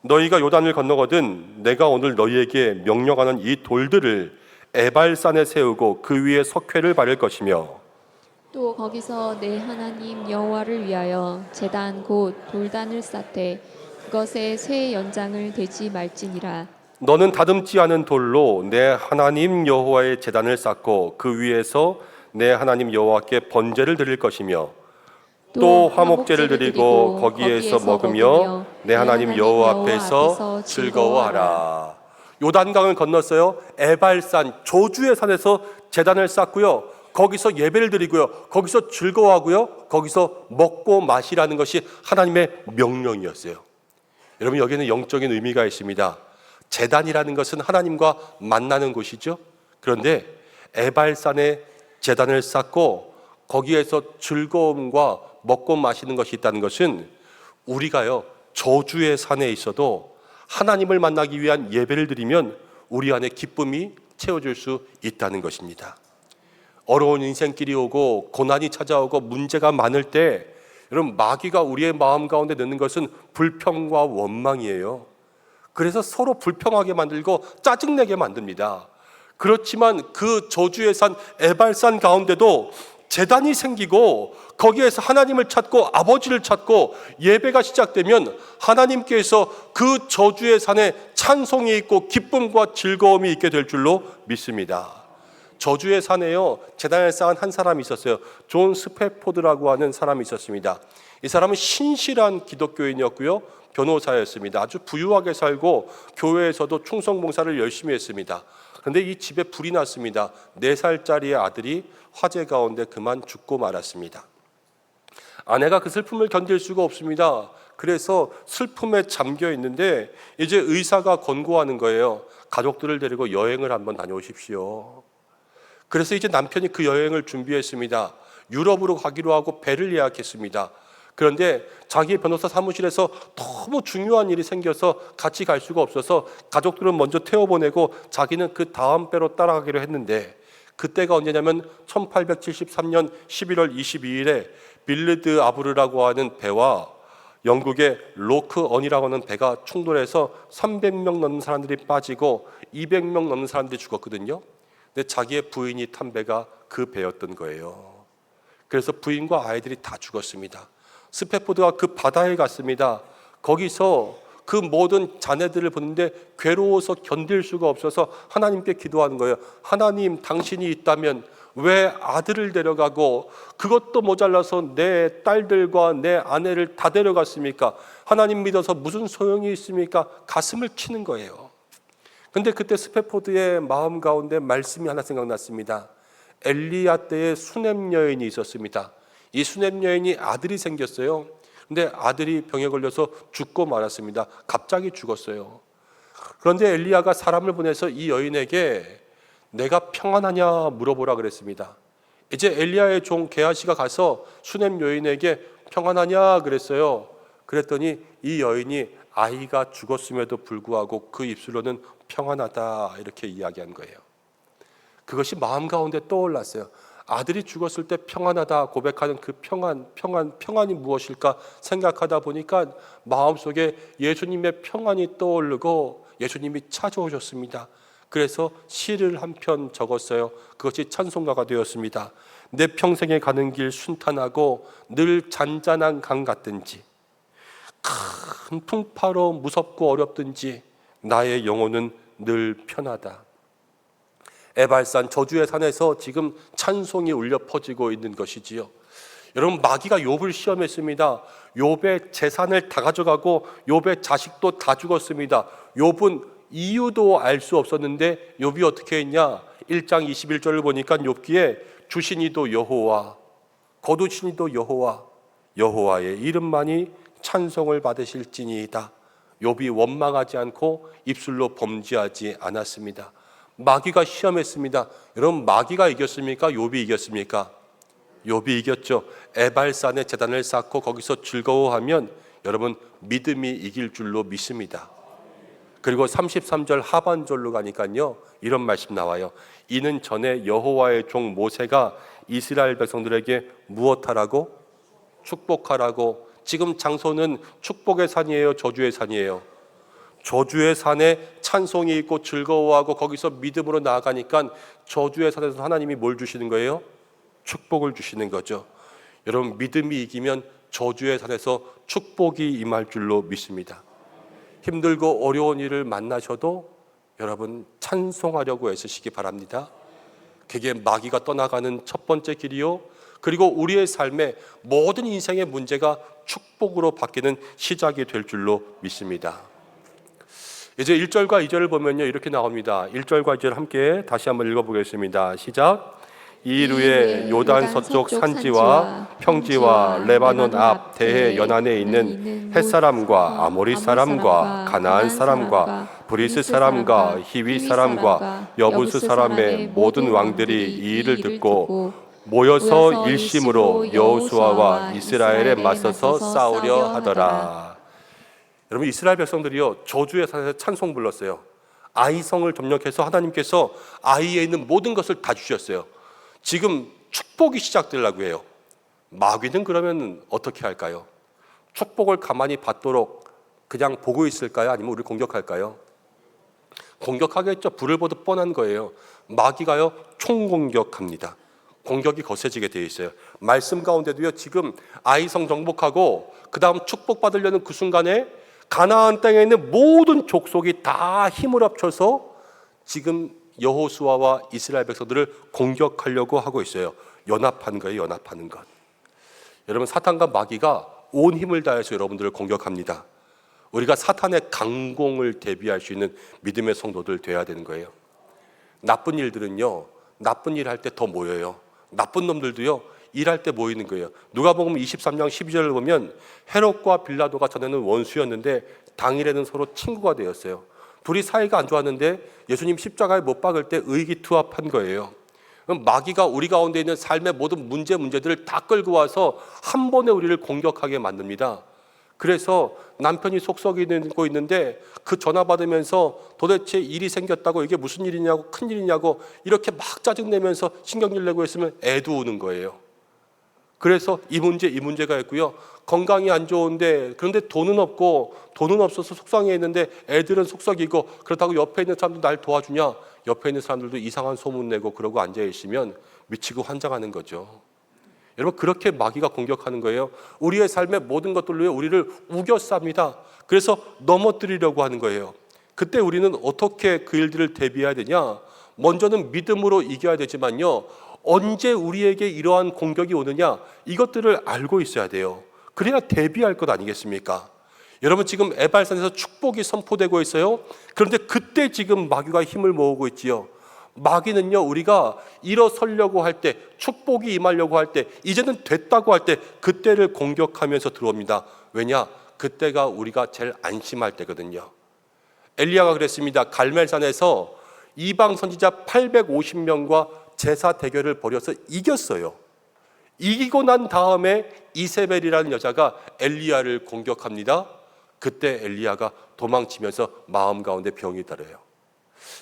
너희가 요단을 건너거든 내가 오늘 너희에게 명령하는 이 돌들을 에발산에 세우고 그 위에 석회를 바를 것이며 또 거기서 내 하나님 여호와를 위하여 제단 곧 돌단을 쌓되 그것에 새 연장을 대지 말지니라. 너는 다듬지 않은 돌로 내 하나님 여호와의 제단을 쌓고 그 위에서 내 하나님 여호와께 번제를 드릴 것이며 또 화목제를 드리고 거기에서 먹으며 내 하나님 여호와 앞에서 즐거워하라. 요단강을 건넜어요. 에발산 저주의 산에서 제단을 쌓고요. 거기서 예배를 드리고요. 거기서 즐거워하고요. 거기서 먹고 마시라는 것이 하나님의 명령이었어요. 여러분, 여기는 영적인 의미가 있습니다. 제단이라는 것은 하나님과 만나는 곳이죠. 그런데 에발산에 제단을 쌓고 거기에서 즐거움과 먹고 마시는 것이 있다는 것은 우리가요, 저주의 산에 있어도 하나님을 만나기 위한 예배를 드리면 우리 안에 기쁨이 채워질 수 있다는 것입니다. 어려운 인생길이 오고 고난이 찾아오고 문제가 많을 때 여러분, 마귀가 우리의 마음 가운데 넣는 것은 불평과 원망이에요. 그래서 서로 불평하게 만들고 짜증내게 만듭니다. 그렇지만 그 저주의 산 에발산 가운데도 제단이 생기고 거기에서 하나님을 찾고 아버지를 찾고 예배가 시작되면 하나님께서 그 저주의 산에 찬송이 있고 기쁨과 즐거움이 있게 될 줄로 믿습니다. 저주의 산에요, 제단을 쌓은 한 사람이 있었어요. 존 스패포드라고 하는 사람이 있었습니다. 이 사람은 신실한 기독교인이었고요, 변호사였습니다. 아주 부유하게 살고 교회에서도 충성봉사를 열심히 했습니다. 그런데 이 집에 불이 났습니다. 4살짜리 아들이 화재 가운데 그만 죽고 말았습니다. 아내가 그 슬픔을 견딜 수가 없습니다. 그래서 슬픔에 잠겨 있는데 이제 의사가 권고하는 거예요. 가족들을 데리고 여행을 한번 다녀오십시오. 그래서 이제 남편이 그 여행을 준비했습니다. 유럽으로 가기로 하고 배를 예약했습니다. 그런데 자기 변호사 사무실에서 너무 중요한 일이 생겨서 같이 갈 수가 없어서 가족들은 먼저 태워보내고 자기는 그 다음 배로 따라가기로 했는데, 그때가 언제냐면 1873년 11월 22일에 빌리드 아브르라고 하는 배와 영국의 로크언이라고 하는 배가 충돌해서 300명 넘는 사람들이 빠지고 200명 넘는 사람들이 죽었거든요. 근데 자기의 부인이 탄 배가 그 배였던 거예요. 그래서 부인과 아이들이 다 죽었습니다. 스패포드가 그 바다에 갔습니다. 거기서 그 모든 자네들을 보는데 괴로워서 견딜 수가 없어서 하나님께 기도하는 거예요. 하나님, 당신이 있다면 왜 아들을 데려가고 그것도 모자라서 내 딸들과 내 아내를 다 데려갔습니까? 하나님 믿어서 무슨 소용이 있습니까? 가슴을 치는 거예요. 근데 그때 스패포드의 마음 가운데 말씀이 하나 생각났습니다. 엘리야 때의 수넴 여인이 있었습니다. 이 수넴 여인이 아들이 생겼어요. 근데 아들이 병에 걸려서 죽고 말았습니다. 갑자기 죽었어요. 그런데 엘리야가 사람을 보내서 이 여인에게 내가 평안하냐 물어보라 그랬습니다. 이제 엘리야의 종 게하시가 가서 수넴 여인에게 평안하냐 그랬어요. 그랬더니 이 여인이 아이가 죽었음에도 불구하고 그 입술로는 평안하다 이렇게 이야기한 거예요. 그것이 마음 가운데 떠올랐어요. 아들이 죽었을 때 평안하다 고백하는 그 평안이 무엇일까 생각하다 보니까 마음속에 예수님의 평안이 떠오르고 예수님이 찾아오셨습니다. 그래서 시를 한 편 적었어요. 그것이 찬송가가 되었습니다. 내 평생에 가는 길 순탄하고 늘 잔잔한 강 같든지 큰 풍파로 무섭고 어렵든지 나의 영혼은 늘 편하다. 에발산 저주의 산에서 지금 찬송이 울려 퍼지고 있는 것이지요. 여러분, 마귀가 욥을 시험했습니다. 욥의 재산을 다 가져가고 욥의 자식도 다 죽었습니다. 욥은 이유도 알 수 없었는데 욥이 어떻게 했냐? 1장 21절을 보니까 욥기에 주신이도 여호와, 거두신이도 여호와, 여호와의 이름만이 찬송을 받으실지니이다. 욥이 원망하지 않고 입술로 범죄하지 않았습니다. 마귀가 시험했습니다. 여러분, 마귀가 이겼습니까? 욥이 이겼습니까? 욥이 이겼죠. 에발산에 제단을 쌓고 거기서 즐거워하면 여러분 믿음이 이길 줄로 믿습니다. 그리고 33절 하반절로 가니까요, 이런 말씀 나와요. 이는 전에 여호와의 종 모세가 이스라엘 백성들에게 무엇하라고? 축복하라고. 지금 장소는 축복의 산이에요, 저주의 산이에요? 저주의 산에 찬송이 있고 즐거워하고 거기서 믿음으로 나아가니까 저주의 산에서 하나님이 뭘 주시는 거예요? 축복을 주시는 거죠. 여러분, 믿음이 이기면 저주의 산에서 축복이 임할 줄로 믿습니다. 힘들고 어려운 일을 만나셔도 여러분 찬송하려고 애쓰시기 바랍니다. 그게 마귀가 떠나가는 첫 번째 길이요, 그리고 우리의 삶의 모든 인생의 문제가 축복으로 바뀌는 시작이 될 줄로 믿습니다. 이제 1절과 2절을 보면요, 이렇게 나옵니다. 1절과 2절 함께 다시 한번 읽어보겠습니다. 시작. 이르에 요단 서쪽 산지와 평지와 레바논 앞 대해 연안에 있는 헷사람과 아모리 사람과 가나안 사람과 브리스 사람과 히위 사람과 여부스 사람의 모든 왕들이 이 일을 듣고 모여서 일심으로 여호수아와 이스라엘에 맞서서 싸우려 하더라. 여러분, 이스라엘 백성들이요, 저주의 산에서 찬송 불렀어요. 아이성을 점령해서 하나님께서 아이에 있는 모든 것을 다 주셨어요. 지금 축복이 시작되려고 해요. 마귀는 그러면 어떻게 할까요? 축복을 가만히 받도록 그냥 보고 있을까요? 아니면 우리를 공격할까요? 공격하겠죠. 불을 보듯 뻔한 거예요. 마귀가요, 총공격합니다. 공격이 거세지게 되어 있어요. 말씀 가운데도요, 지금 아이성 정복하고 그 다음 축복받으려는 그 순간에 가나안 땅에 있는 모든 족속이 다 힘을 합쳐서 지금 여호수아와 이스라엘 백성들을 공격하려고 하고 있어요. 연합하는 거예요. 연합하는 것. 여러분, 사탄과 마귀가 온 힘을 다해서 여러분들을 공격합니다. 우리가 사탄의 강공을 대비할 수 있는 믿음의 성도들 되어야 되는 거예요. 나쁜 일들은요, 나쁜 일 할 때 더 모여요. 나쁜 놈들도요, 일할 때 모이는 거예요. 누가복음 23장 12절을 보면 헤롯과 빌라도가 전에는 원수였는데 당일에는 서로 친구가 되었어요. 둘이 사이가 안 좋았는데 예수님 십자가에 못 박을 때 의기투합한 거예요. 마귀가 우리 가운데 있는 삶의 모든 문제들을 다 끌고 와서 한 번에 우리를 공격하게 만듭니다. 그래서 남편이 속썩이고 있는데 그 전화 받으면서 도대체 일이 생겼다고, 이게 무슨 일이냐고, 큰 일이냐고 이렇게 막 짜증내면서 신경질 내고 있으면 애도 우는 거예요. 그래서 이 문제가 있고요. 건강이 안 좋은데, 그런데 돈은 없고, 돈은 없어서 속상해 있는데 애들은 속썩이고, 그렇다고 옆에 있는 사람도 날 도와주냐? 옆에 있는 사람들도 이상한 소문 내고 그러고 앉아 있으면 미치고 환장하는 거죠. 여러분, 그렇게 마귀가 공격하는 거예요. 우리의 삶의 모든 것들로 우리를 우겨쌉니다. 그래서 넘어뜨리려고 하는 거예요. 그때 우리는 어떻게 그 일들을 대비해야 되냐? 먼저는 믿음으로 이겨야 되지만요, 언제 우리에게 이러한 공격이 오느냐, 이것들을 알고 있어야 돼요. 그래야 대비할 것 아니겠습니까? 여러분, 지금 에발산에서 축복이 선포되고 있어요. 그런데 그때 지금 마귀가 힘을 모으고 있지요. 마귀는요, 우리가 일어서려고 할 때, 축복이 임하려고 할 때, 이제는 됐다고 할 때, 그때를 공격하면서 들어옵니다. 왜냐? 그때가 우리가 제일 안심할 때거든요. 엘리야가 그랬습니다. 갈멜산에서 이방 선지자 850명과 제사 대결을 벌여서 이겼어요. 이기고 난 다음에 이세벨이라는 여자가 엘리야를 공격합니다. 그때 엘리야가 도망치면서 마음 가운데 병이 들어요.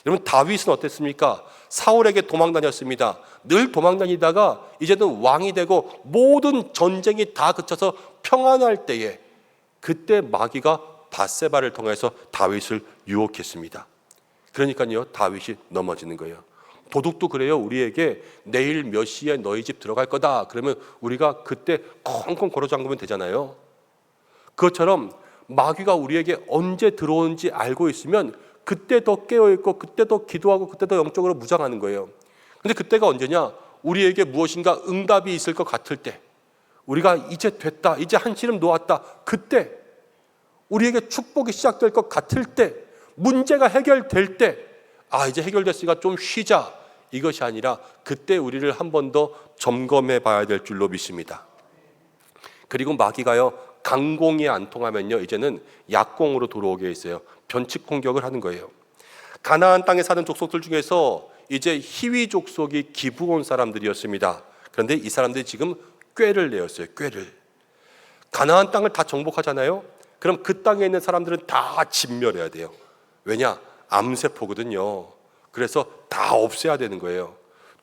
여러분, 다윗은 어땠습니까? 사울에게 도망 다녔습니다. 늘 도망 다니다가 이제는 왕이 되고 모든 전쟁이 다 그쳐서 평안할 때에 그때 마귀가 밧세바를 통해서 다윗을 유혹했습니다. 그러니까요, 다윗이 넘어지는 거예요. 도둑도 그래요. 우리에게 내일 몇 시에 너희 집 들어갈 거다. 그러면 우리가 그때 콩콩 걸어 잠그면 되잖아요. 그것처럼 마귀가 우리에게 언제 들어오는지 알고 있으면 그때 더 깨어있고, 그때 더 기도하고, 그때 더 영적으로 무장하는 거예요. 근데 그때가 언제냐? 우리에게 무엇인가 응답이 있을 것 같을 때, 우리가 이제 됐다, 이제 한시름 놓았다, 그때, 우리에게 축복이 시작될 것 같을 때, 문제가 해결될 때, 아, 이제 해결됐으니까 좀 쉬자, 이것이 아니라 그때 우리를 한 번 더 점검해 봐야 될 줄로 믿습니다. 그리고 마귀가요, 강공이 안 통하면요, 이제는 약공으로 들어오게 있어요. 변칙 공격을 하는 거예요. 가나안 땅에 사는 족속들 중에서 이제 히위 족속이 기브온 사람들이었습니다. 그런데 이 사람들이 지금 꾀를 내었어요. 꾀를. 가나안 땅을 다 정복하잖아요. 그럼 그 땅에 있는 사람들은 다 진멸해야 돼요. 왜냐? 암세포거든요. 그래서 다 없애야 되는 거예요.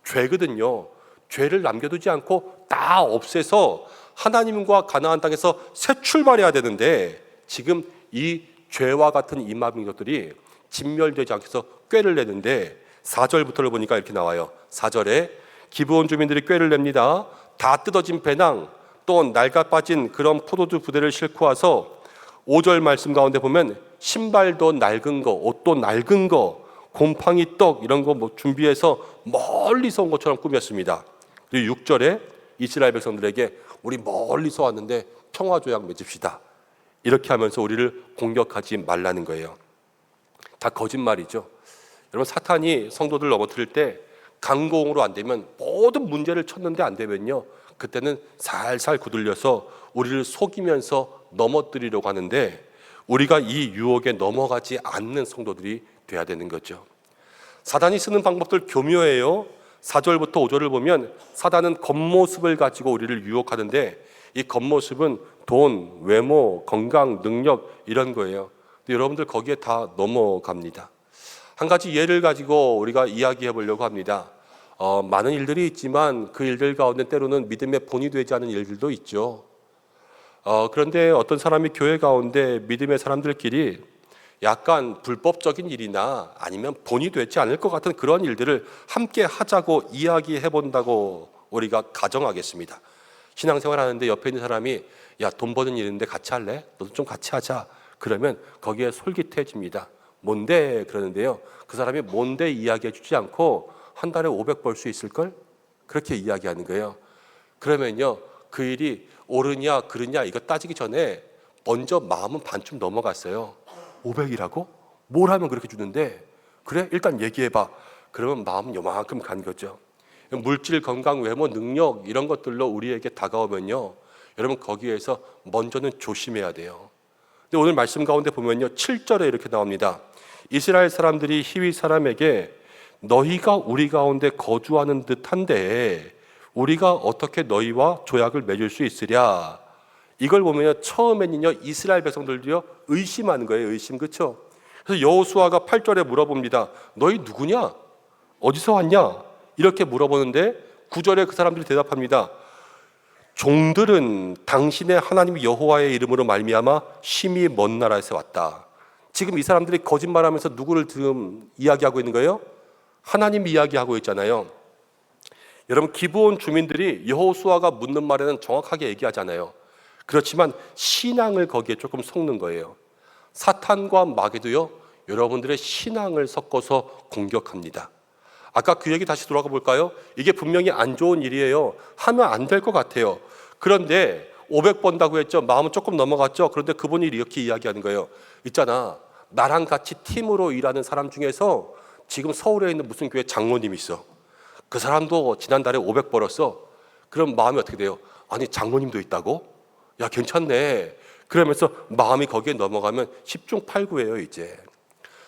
죄거든요. 죄를 남겨두지 않고 다 없애서 하나님과 가나안 땅에서 새 출발해야 되는데, 지금 이 죄와 같은 이마병들이 진멸되지 않게 해서 꾀를 내는데, 4절부터를 보니까 이렇게 나와요. 4절에 기브온 주민들이 꾀를 냅니다. 다 뜯어진 배낭, 또 낡아 빠진 그런 포도주 부대를 싣고 와서 5절 말씀 가운데 보면 신발도 낡은 거, 옷도 낡은 거, 곰팡이 떡 이런 거 뭐 준비해서 멀리서 온 것처럼 꾸몄습니다. 그리고 6절에 이스라엘 백성들에게 우리 멀리서 왔는데 평화조약 맺읍시다. 이렇게 하면서 우리를 공격하지 말라는 거예요. 다 거짓말이죠. 여러분, 사탄이 성도들 넘어뜨릴 때 강공으로 안 되면, 모든 문제를 쳤는데 안 되면요, 그때는 살살 구들려서 우리를 속이면서 넘어뜨리려고 하는데, 우리가 이 유혹에 넘어가지 않는 성도들이 돼야 되는 거죠. 사단이 쓰는 방법들 교묘해요. 4절부터 5절을 보면 사단은 겉모습을 가지고 우리를 유혹하는데, 이 겉모습은 돈, 외모, 건강, 능력 이런 거예요. 근데 여러분들 거기에 다 넘어갑니다. 한 가지 예를 가지고 우리가 이야기해 보려고 합니다. 많은 일들이 있지만 그 일들 가운데 때로는 믿음의 본이 되지 않은 일들도 있죠. 그런데 어떤 사람이 교회 가운데 믿음의 사람들끼리 약간 불법적인 일이나 아니면 본이 되지 않을 것 같은 그런 일들을 함께 하자고 이야기해 본다고 우리가 가정하겠습니다. 신앙생활 하는데 옆에 있는 사람이 야, 돈 버는 일인데 같이 할래? 너도 좀 같이 하자. 그러면 거기에 솔깃해집니다. 뭔데? 그러는데요, 그 사람이 뭔데 이야기해 주지 않고 한 달에 500 벌 수 있을걸? 그렇게 이야기하는 거예요. 그러면요, 그 일이 옳으냐 그르냐 이거 따지기 전에 먼저 마음은 반쯤 넘어갔어요. 500이라고? 뭘 하면 그렇게 주는데? 그래? 일단 얘기해봐. 그러면 마음은 요만큼 간 거죠. 물질, 건강, 외모, 능력 이런 것들로 우리에게 다가오면요, 여러분 거기에서 먼저는 조심해야 돼요. 근데 오늘 말씀 가운데 보면요, 7절에 이렇게 나옵니다. 이스라엘 사람들이 히위 사람에게 너희가 우리 가운데 거주하는 듯한데 우리가 어떻게 너희와 조약을 맺을 수 있으랴. 이걸 보면요, 처음에는요 이스라엘 백성들도요 의심하는 거예요. 의심, 그렇죠? 그래서 여호수아가 8절에 물어봅니다. 너희 누구냐? 어디서 왔냐? 이렇게 물어보는데 9절에 그 사람들이 대답합니다. 종들은 당신의 하나님 여호와의 이름으로 말미암아 심히 먼 나라에서 왔다. 지금 이 사람들이 거짓말하면서 누구를 지금 이야기하고 있는 거예요? 하나님 이야기하고 있잖아요. 여러분, 기브온 주민들이 여호수아가 묻는 말에는 정확하게 얘기하잖아요. 그렇지만 신앙을 거기에 조금 섞는 거예요. 사탄과 마귀도요, 여러분들의 신앙을 섞어서 공격합니다. 아까 그 얘기 다시 돌아가 볼까요? 이게 분명히 안 좋은 일이에요. 하면 안 될 것 같아요. 그런데 500 번다고 했죠. 마음은 조금 넘어갔죠. 그런데 그분이 이렇게 이야기하는 거예요. 있잖아, 나랑 같이 팀으로 일하는 사람 중에서 지금 서울에 있는 무슨 교회 장로님이 있어. 그 사람도 지난달에 500 벌었어. 그럼 마음이 어떻게 돼요? 아니, 장로님도 있다고? 야, 괜찮네. 그러면서 마음이 거기에 넘어가면 10중 8구예요. 이제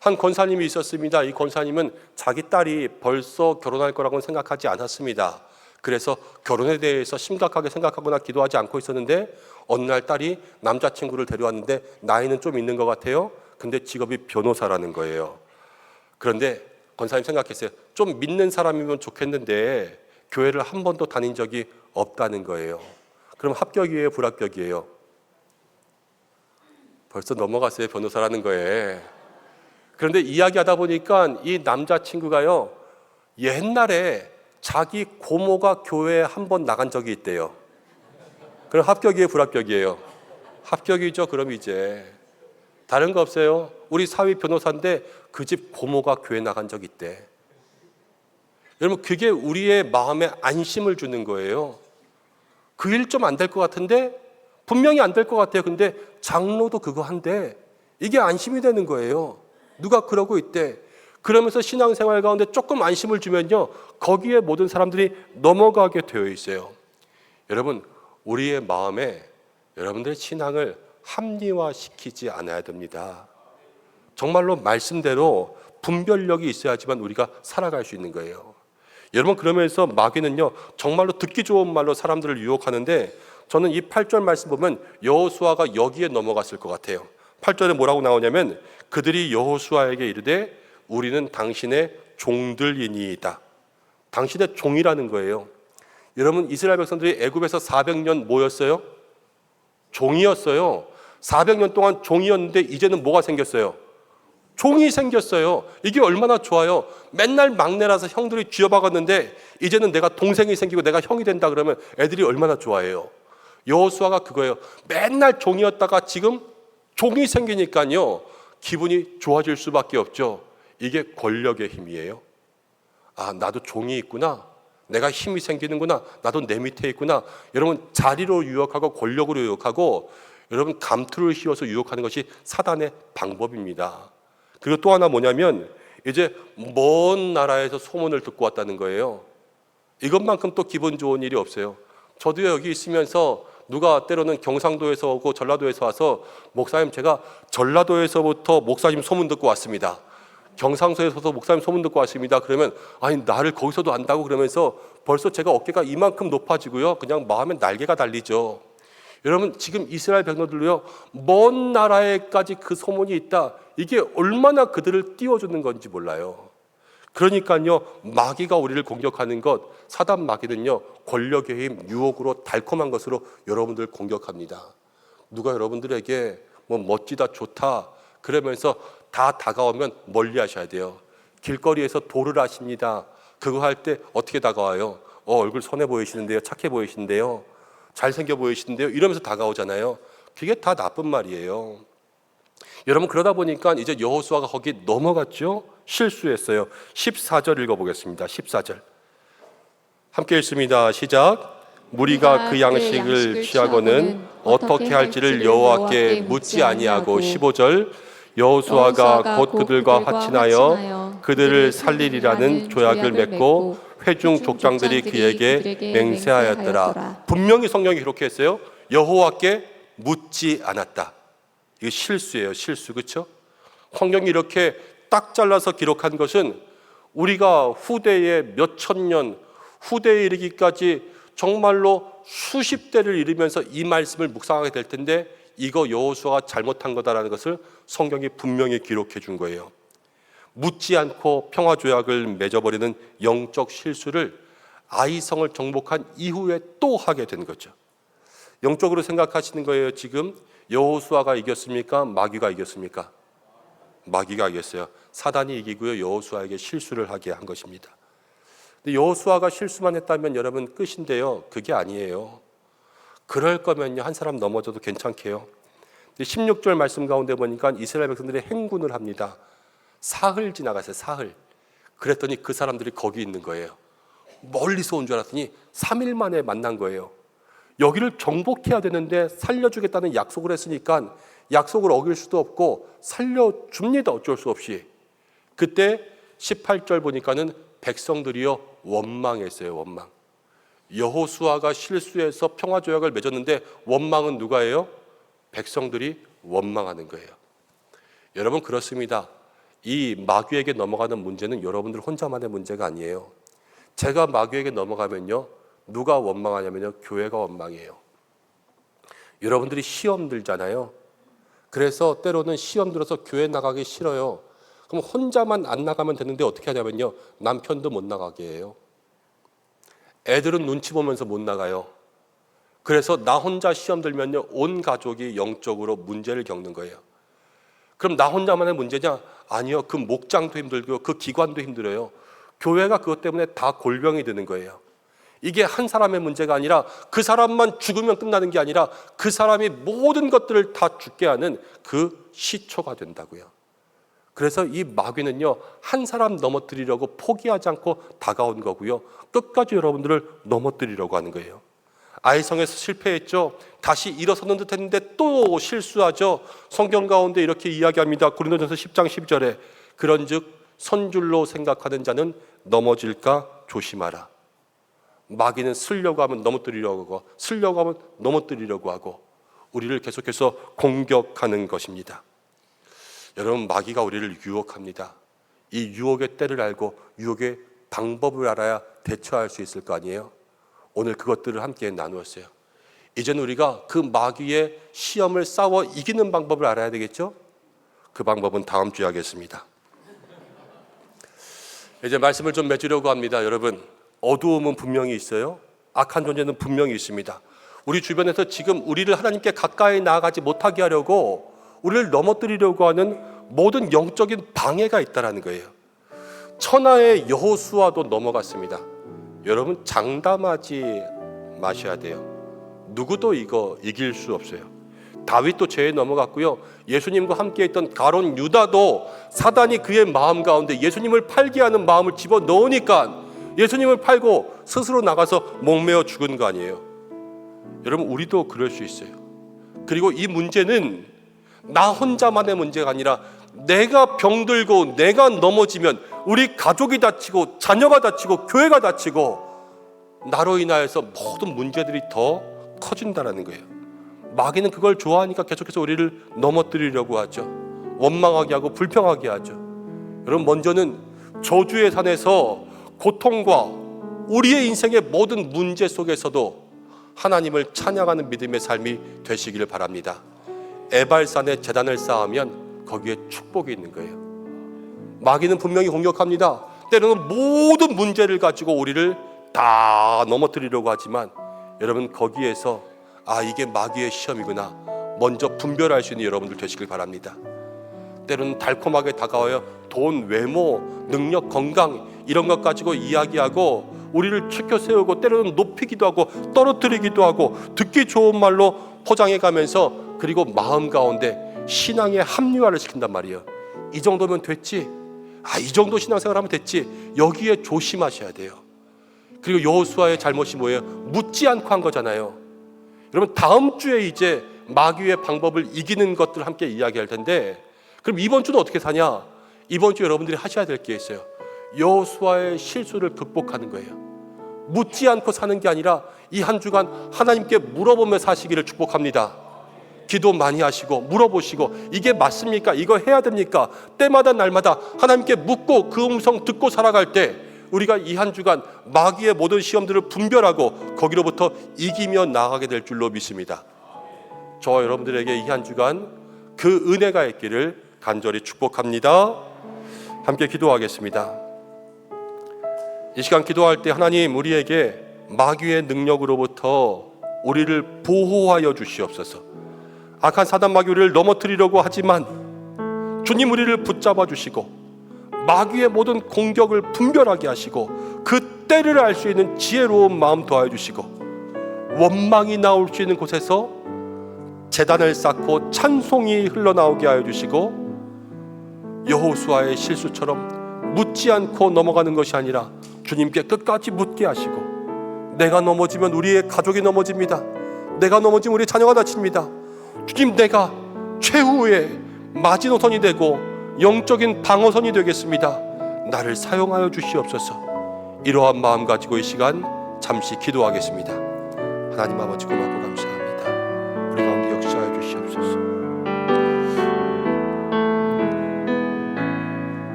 한 권사님이 있었습니다. 이 권사님은 자기 딸이 벌써 결혼할 거라고는 생각하지 않았습니다. 그래서 결혼에 대해서 심각하게 생각하거나 기도하지 않고 있었는데 어느 날 딸이 남자친구를 데려왔는데 나이는 좀 있는 것 같아요. 근데 직업이 변호사라는 거예요. 그런데 권사님 생각했어요. 좀 믿는 사람이면 좋겠는데 교회를 한 번도 다닌 적이 없다는 거예요. 그럼 합격이에요, 불합격이에요? 벌써 넘어갔어요, 변호사라는 거에. 그런데 이야기하다 보니까 이 남자친구가요, 옛날에 자기 고모가 교회에 한 번 나간 적이 있대요. 그럼 합격이에요, 불합격이에요? 합격이죠. 그럼 이제 다른 거 없어요. 우리 사위 변호사인데 그 집 고모가 교회 나간 적이 있대. 여러분, 그게 우리의 마음에 안심을 주는 거예요. 그 일 좀 안 될 것 같은데, 분명히 안 될 것 같아요. 근데 장로도 그거 한대. 이게 안심이 되는 거예요. 누가 그러고 있대. 그러면서 신앙생활 가운데 조금 안심을 주면요, 거기에 모든 사람들이 넘어가게 되어 있어요. 여러분, 우리의 마음에 여러분들의 신앙을 합리화시키지 않아야 됩니다. 정말로 말씀대로 분별력이 있어야지만 우리가 살아갈 수 있는 거예요. 여러분, 그러면서 마귀는요, 정말로 듣기 좋은 말로 사람들을 유혹하는데, 저는 이 8절 말씀 보면 여호수아가 여기에 넘어갔을 것 같아요. 8절에 뭐라고 나오냐면 그들이 여호수아에게 이르되 우리는 당신의 종들이니이다. 당신의 종이라는 거예요. 여러분, 이스라엘 백성들이 애굽에서 400년 뭐였어요? 종이었어요. 400년 동안 종이었는데 이제는 뭐가 생겼어요? 종이 생겼어요. 이게 얼마나 좋아요. 맨날 막내라서 형들이 쥐어박았는데 이제는 내가 동생이 생기고 내가 형이 된다 그러면 애들이 얼마나 좋아해요. 여호수아가 그거예요. 맨날 종이었다가 지금 종이 생기니까요, 기분이 좋아질 수밖에 없죠. 이게 권력의 힘이에요. 아, 나도 종이 있구나. 내가 힘이 생기는구나. 나도 내 밑에 있구나. 여러분, 자리로 유혹하고 권력으로 유혹하고 여러분, 감투를 씌워서 유혹하는 것이 사단의 방법입니다. 그리고 또 하나 뭐냐면 이제 먼 나라에서 소문을 듣고 왔다는 거예요. 이것만큼 또 기분 좋은 일이 없어요. 저도 여기 있으면서 누가 때로는 경상도에서 오고 전라도에서 와서 목사님, 제가 전라도에서부터 목사님 소문 듣고 왔습니다. 경상도에서도 목사님 소문 듣고 왔습니다. 그러면 아니, 나를 거기서도 안다고 그러면서 벌써 제가 어깨가 이만큼 높아지고요. 그냥 마음에 날개가 달리죠. 여러분, 지금 이스라엘 백성들로요, 먼 나라에까지 그 소문이 있다. 이게 얼마나 그들을 띄워주는 건지 몰라요. 그러니까요, 마귀가 우리를 공격하는 것, 사단 마귀는요, 권력의 힘, 유혹으로 달콤한 것으로 여러분들 공격합니다. 누가 여러분들에게 뭐 멋지다, 좋다 그러면서 다 다가오면 멀리 하셔야 돼요. 길거리에서 도를 하십니다. 그거 할 때 어떻게 다가와요? 얼굴 선해 보이시는데요, 착해 보이시는데요, 잘생겨 보이시는데요, 이러면서 다가오잖아요. 그게 다 나쁜 말이에요. 여러분, 그러다 보니까 이제 여호수아가 거기 넘어갔죠. 실수했어요. 14절 읽어보겠습니다. 14절 함께 읽습니다. 시작. 무리가 그 양식을 취하고는 어떻게 할지를 여호와께 묻지 아니하고. 15절 여호수아가 곧 그들과 화친하여 그들을 살리리라는 조약을 맺고 회중 족장들이 그에게 맹세하였더라. 분명히 성경이 그렇게 했어요. 여호와께 묻지 않았다. 이거 실수예요. 실수. 그렇죠? 성경이 이렇게 딱 잘라서 기록한 것은 우리가 후대에 몇천 년, 후대에 이르기까지 정말로 수십 대를 이르면서 이 말씀을 묵상하게 될 텐데 이거 여호수아가 잘못한 거다라는 것을 성경이 분명히 기록해 준 거예요. 묻지 않고 평화조약을 맺어버리는 영적 실수를 아이성을 정복한 이후에 또 하게 된 거죠. 영적으로 생각하시는 거예요. 지금 여호수아가 이겼습니까? 마귀가 이겼습니까? 마귀가 이겼어요. 사단이 이기고요, 여호수아에게 실수를 하게 한 것입니다. 근데 여호수아가 실수만 했다면 여러분 끝인데요, 그게 아니에요. 그럴 거면요, 한 사람 넘어져도 괜찮게요. 16절 말씀 가운데 보니까 이스라엘 백성들이 행군을 합니다. 사흘 지나갔어요. 사흘. 그랬더니 그 사람들이 거기 있는 거예요. 멀리서 온 줄 알았더니 3일 만에 만난 거예요. 여기를 정복해야 되는데 살려주겠다는 약속을 했으니까 약속을 어길 수도 없고 살려줍니다. 어쩔 수 없이. 그때 18절 보니까는 백성들이요 원망했어요. 원망. 여호수아가 실수해서 평화조약을 맺었는데 원망은 누가 해요? 백성들이 원망하는 거예요. 여러분, 그렇습니다. 이 마귀에게 넘어가는 문제는 여러분들 혼자만의 문제가 아니에요. 제가 마귀에게 넘어가면요, 누가 원망하냐면요, 교회가 원망해요. 여러분들이 시험 들잖아요. 그래서 때로는 시험 들어서 교회 나가기 싫어요. 그럼 혼자만 안 나가면 되는데 어떻게 하냐면요, 남편도 못 나가게 해요. 애들은 눈치 보면서 못 나가요. 그래서 나 혼자 시험 들면요, 온 가족이 영적으로 문제를 겪는 거예요. 그럼 나 혼자만의 문제냐? 아니요. 그 목장도 힘들고요, 그 기관도 힘들어요. 교회가 그것 때문에 다 골병이 되는 거예요. 이게 한 사람의 문제가 아니라 그 사람만 죽으면 끝나는 게 아니라 그 사람이 모든 것들을 다 죽게 하는 그 시초가 된다고요. 그래서 이 마귀는요, 한 사람 넘어뜨리려고 포기하지 않고 다가온 거고요, 끝까지 여러분들을 넘어뜨리려고 하는 거예요. 아이성에서 실패했죠. 다시 일어서는 듯 했는데 또 실수하죠. 성경 가운데 이렇게 이야기합니다. 고린도전서 10장 12절에 그런즉 선줄로 생각하는 자는 넘어질까 조심하라. 마귀는 쓰려고 하면 넘어뜨리려고 하고, 쓰려고 하면 넘어뜨리려고 하고, 우리를 계속해서 공격하는 것입니다. 여러분, 마귀가 우리를 유혹합니다. 이 유혹의 때를 알고 유혹의 방법을 알아야 대처할 수 있을 거 아니에요. 오늘 그것들을 함께 나누었어요. 이제는 우리가 그 마귀의 시험을 싸워 이기는 방법을 알아야 되겠죠. 그 방법은 다음 주에 하겠습니다. 이제 말씀을 좀 맺으려고 합니다. 여러분, 어두움은 분명히 있어요. 악한 존재는 분명히 있습니다. 우리 주변에서 지금 우리를 하나님께 가까이 나아가지 못하게 하려고, 우리를 넘어뜨리려고 하는 모든 영적인 방해가 있다는 거예요. 천하의 여호수아도 넘어갔습니다. 여러분, 장담하지 마셔야 돼요. 누구도 이거 이길 수 없어요. 다윗도 죄에 넘어갔고요. 예수님과 함께 있던 가룟 유다도 사단이 그의 마음 가운데 예수님을 팔게 하는 마음을 집어넣으니까 예수님을 팔고 스스로 나가서 목매어 죽은 거 아니에요. 여러분, 우리도 그럴 수 있어요. 그리고 이 문제는 나 혼자만의 문제가 아니라 내가 병들고 내가 넘어지면 우리 가족이 다치고 자녀가 다치고 교회가 다치고 나로 인하여서 모든 문제들이 더 커진다는 거예요. 마귀는 그걸 좋아하니까 계속해서 우리를 넘어뜨리려고 하죠. 원망하게 하고 불평하게 하죠. 여러분, 먼저는 저주의 산에서 고통과 우리의 인생의 모든 문제 속에서도 하나님을 찬양하는 믿음의 삶이 되시기를 바랍니다. 에발산에 제단을 쌓으면 거기에 축복이 있는 거예요. 마귀는 분명히 공격합니다. 때로는 모든 문제를 가지고 우리를 다 넘어뜨리려고 하지만 여러분, 거기에서 이게 마귀의 시험이구나 먼저 분별할 수 있는 여러분들 되시길 바랍니다. 때로는 달콤하게 다가와요. 돈, 외모, 능력, 건강 이런 것 가지고 이야기하고 우리를 치켜 세우고 때로는 높이기도 하고 떨어뜨리기도 하고 듣기 좋은 말로 포장해 가면서 그리고 마음 가운데 신앙의 합리화를 시킨단 말이에요. 이 정도면 됐지, 이 정도 신앙생활하면 됐지. 여기에 조심하셔야 돼요. 그리고 여호수아의 잘못이 뭐예요? 묻지 않고 한 거잖아요. 여러분, 다음 주에 이제 마귀의 방법을 이기는 것들 함께 이야기할 텐데, 그럼 이번 주는 어떻게 사냐? 이번 주 여러분들이 하셔야 될 게 있어요. 여호수아의 실수를 극복하는 거예요. 묻지 않고 사는 게 아니라 이 한 주간 하나님께 물어보며 사시기를 축복합니다. 기도 많이 하시고 물어보시고 이게 맞습니까? 이거 해야 됩니까? 때마다 날마다 하나님께 묻고 그 음성 듣고 살아갈 때 우리가 이 한 주간 마귀의 모든 시험들을 분별하고 거기로부터 이기며 나아가게 될 줄로 믿습니다. 저와 여러분들에게 이 한 주간 그 은혜가 있기를 간절히 축복합니다. 함께 기도하겠습니다. 이 시간 기도할 때 하나님, 우리에게 마귀의 능력으로부터 우리를 보호하여 주시옵소서. 악한 사단 마귀 우리를 넘어뜨리려고 하지만 주님, 우리를 붙잡아 주시고 마귀의 모든 공격을 분별하게 하시고 그 때를 알 수 있는 지혜로운 마음 더하여 주시고 원망이 나올 수 있는 곳에서 제단을 쌓고 찬송이 흘러나오게 하여 주시고 여호수아의 실수처럼 묻지 않고 넘어가는 것이 아니라 주님께 끝까지 묻게 하시고 내가 넘어지면 우리의 가족이 넘어집니다. 내가 넘어지면 우리의 자녀가 다칩니다. 주님, 내가 최후의 마지노선이 되고 영적인 방어선이 되겠습니다. 나를 사용하여 주시옵소서. 이러한 마음 가지고 이 시간 잠시 기도하겠습니다. 하나님 아버지, 고맙고 감사합니다. 우리 가운데 역사하여 주시옵소서.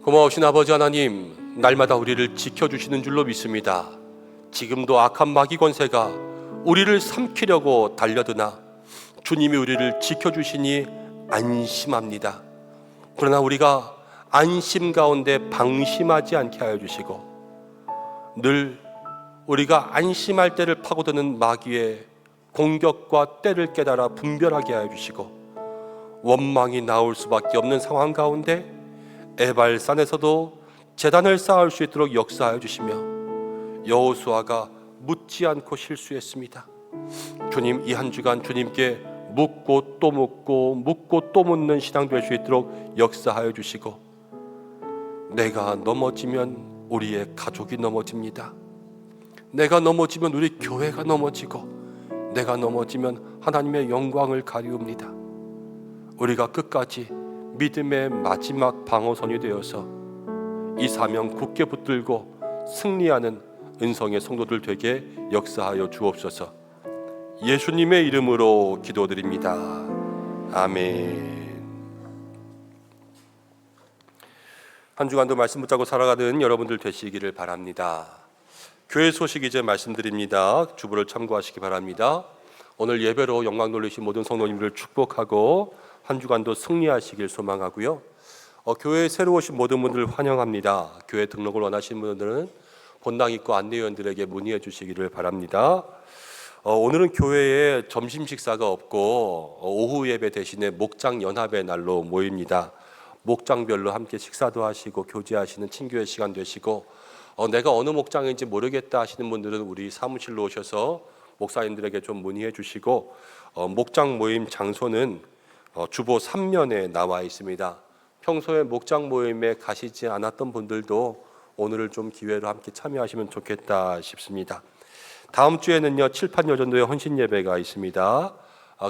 고마우신 아버지 하나님, 날마다 우리를 지켜주시는 줄로 믿습니다. 지금도 악한 마귀 권세가 우리를 삼키려고 달려드나 주님이 우리를 지켜주시니 안심합니다. 그러나 우리가 안심 가운데 방심하지 않게 하여 주시고 늘 우리가 안심할 때를 파고드는 마귀의 공격과 때를 깨달아 분별하게 하여 주시고 원망이 나올 수밖에 없는 상황 가운데 에발산에서도 제단을 쌓을 수 있도록 역사하여 주시며 여호수아가 묻지 않고 실수했습니다. 주님, 이 한 주간 주님께 묻고 또 묻고 묻고 또 묻는 신앙 될 수 있도록 역사하여 주시고 내가 넘어지면 우리의 가족이 넘어집니다. 내가 넘어지면 우리 교회가 넘어지고 내가 넘어지면 하나님의 영광을 가리웁니다. 우리가 끝까지 믿음의 마지막 방어선이 되어서 이 사명 굳게 붙들고 승리하는 은성의 성도들 되게 역사하여 주옵소서. 예수님의 이름으로 기도드립니다. 아멘. 한 주간도 말씀 붙잡고 살아가는 여러분들 되시기를 바랍니다. 교회 소식 이제 말씀드립니다. 주보를 참고하시기 바랍니다. 오늘 예배로 영광 돌리신 모든 성도님들을 축복하고 한 주간도 승리하시길 소망하고요. 교회에 새로 오신 모든 분들 환영합니다. 교회 등록을 원하시는 분들은 본당 입구 안내위원들에게 문의해 주시기를 바랍니다. 오늘은 교회에 점심 식사가 없고 오후 예배 대신에 목장 연합의 날로 모입니다. 목장별로 함께 식사도 하시고 교제하시는 친교의 시간 되시고, 내가 어느 목장인지 모르겠다 하시는 분들은 우리 사무실로 오셔서 목사님들에게 좀 문의해 주시고, 목장 모임 장소는 주보 3면에 나와 있습니다. 평소에 목장 모임에 가시지 않았던 분들도 오늘을 좀 기회로 함께 참여하시면 좋겠다 싶습니다. 다음 주에는요, 칠판 여전도의 헌신 예배가 있습니다.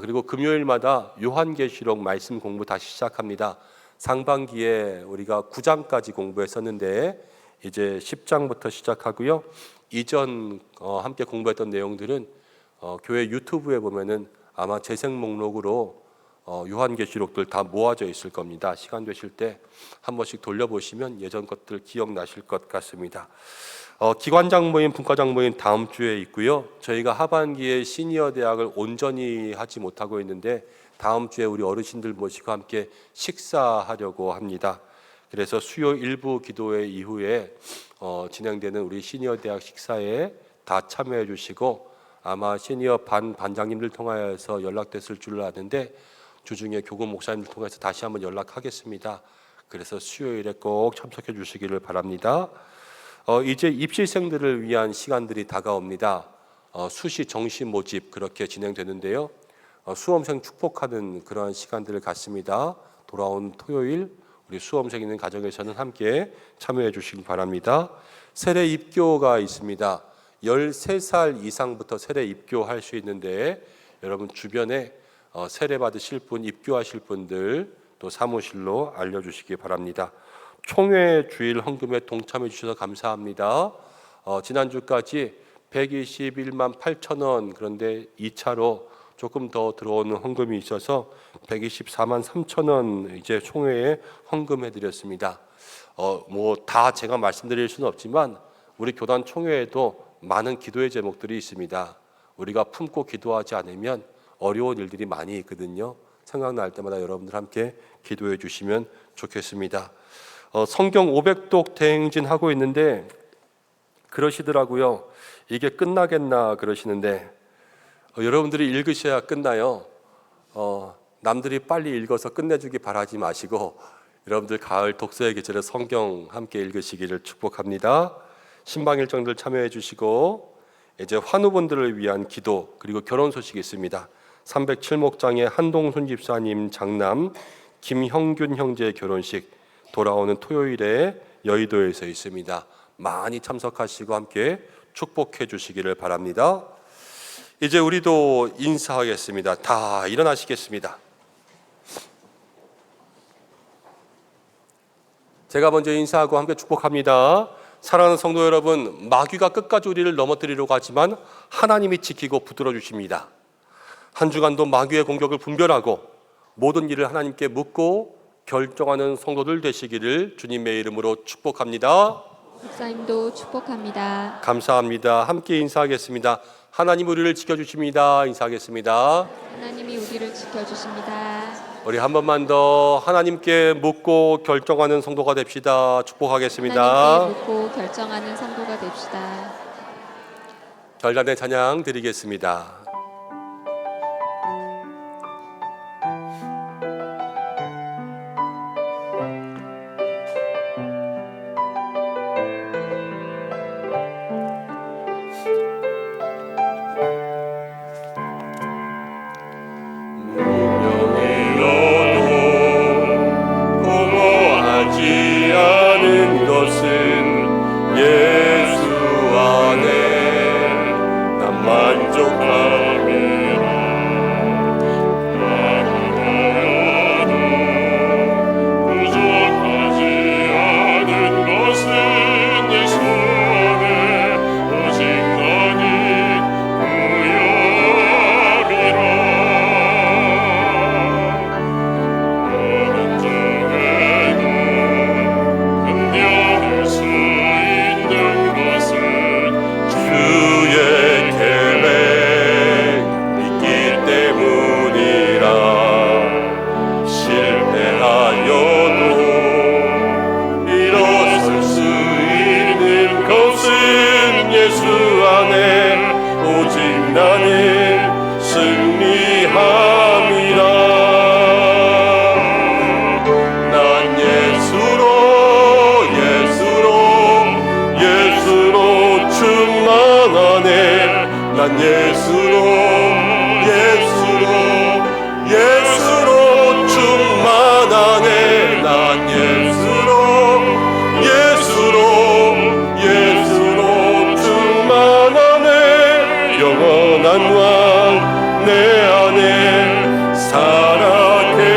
그리고 금요일마다 요한계시록 말씀 공부 다시 시작합니다. 상반기에 우리가 9장까지 공부했었는데 이제 10장부터 시작하고요. 이전 함께 공부했던 내용들은 교회 유튜브에 보면은 아마 재생 목록으로 요한계시록들 다 모아져 있을 겁니다. 시간 되실 때 한 번씩 돌려보시면 예전 것들 기억나실 것 같습니다. 기관장 모임, 분과장 모임 다음 주에 있고요. 저희가 하반기에 시니어 대학을 온전히 하지 못하고 있는데 다음 주에 우리 어르신들 모시고 함께 식사하려고 합니다. 그래서 수요 일부 기도회 이후에 진행되는 우리 시니어 대학 식사에 다 참여해 주시고, 아마 시니어 반장님들 통하여서 연락됐을 줄 아는데 주중에 교구 목사님들 통해서 다시 한번 연락하겠습니다. 그래서 수요일에 꼭 참석해 주시기를 바랍니다. 이제 입시생들을 위한 시간들이 다가옵니다. 수시 정시 모집 그렇게 진행되는데요. 수험생 축복하는 그러한 시간들을 갖습니다. 돌아온 토요일 우리 수험생 있는 가정에서는 함께 참여해 주시기 바랍니다. 세례 입교가 있습니다. 13살 이상부터 세례 입교할 수 있는데 여러분 주변에 세례 받으실 분, 입교하실 분들 또 사무실로 알려주시기 바랍니다. 총회 주일 헌금에 동참해 주셔서 감사합니다. 지난주까지 121만 8천 원, 그런데 2차로 조금 더 들어오는 헌금이 있어서 124만 3천 원 이제 총회에 헌금해 드렸습니다. 뭐 다 제가 말씀드릴 수는 없지만 우리 교단 총회에도 많은 기도의 제목들이 있습니다. 우리가 품고 기도하지 않으면 어려운 일들이 많이 있거든요. 생각날 때마다 여러분들 함께 기도해 주시면 좋겠습니다. 성경 500독 대행진 하고 있는데 그러시더라고요. 이게 끝나겠나 그러시는데 여러분들이 읽으셔야 끝나요. 남들이 빨리 읽어서 끝내주기 바라지 마시고 여러분들 가을 독서의 계절에 성경 함께 읽으시기를 축복합니다. 신방 일정들 참여해 주시고, 이제 환우분들을 위한 기도 그리고 결혼 소식이 있습니다. 307목장의 한동순 집사님 장남 김형균 형제의 결혼식 돌아오는 토요일에 여의도에서 있습니다. 많이 참석하시고 함께 축복해 주시기를 바랍니다. 이제 우리도 인사하겠습니다. 다 일어나시겠습니다. 제가 먼저 인사하고 함께 축복합니다. 사랑하는 성도 여러분, 마귀가 끝까지 우리를 넘어뜨리려고 하지만 하나님이 지키고 붙들어 주십니다. 한 주간도 마귀의 공격을 분별하고 모든 일을 하나님께 묻고 결정하는 성도들 되시기를 주님의 이름으로 축복합니다. 목사님도 축복합니다. 감사합니다. 함께 인사하겠습니다. 하나님 우리를 지켜주십니다. 인사하겠습니다. 하나님이 우리를 지켜주십니다. 우리 한 번만 더 하나님께 묻고 결정하는 성도가 됩시다. 축복하겠습니다. 하나님께 묻고 결정하는 성도가 됩시다. 결단의 찬양 드리겠습니다. 예수 안에 난 만족하리. 난 예수로 충만하네. 난 예수로 충만하네. 영원한 왕 내 안에 살아계시네.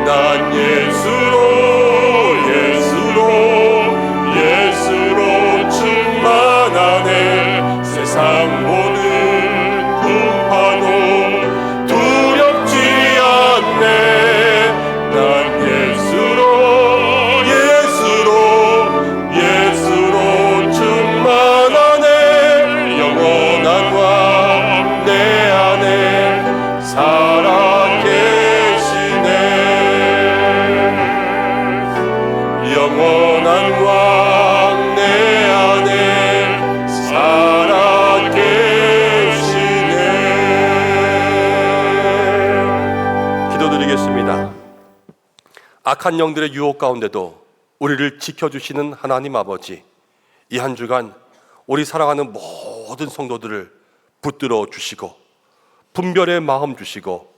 난 예수로 충만하네. 세상 모든 풍파도 두렵지 않네. 난 예수로 충만하네. 영원한 왕 내 안에 살아계시네. 영원한 왕 내 안에 살아계시네. 기도드리겠습니다. 악한 영들의 유혹 가운데도 우리를 지켜주시는 하나님 아버지, 이 한 주간 우리 사랑하는 모든 성도들을 붙들어 주시고 분별의 마음 주시고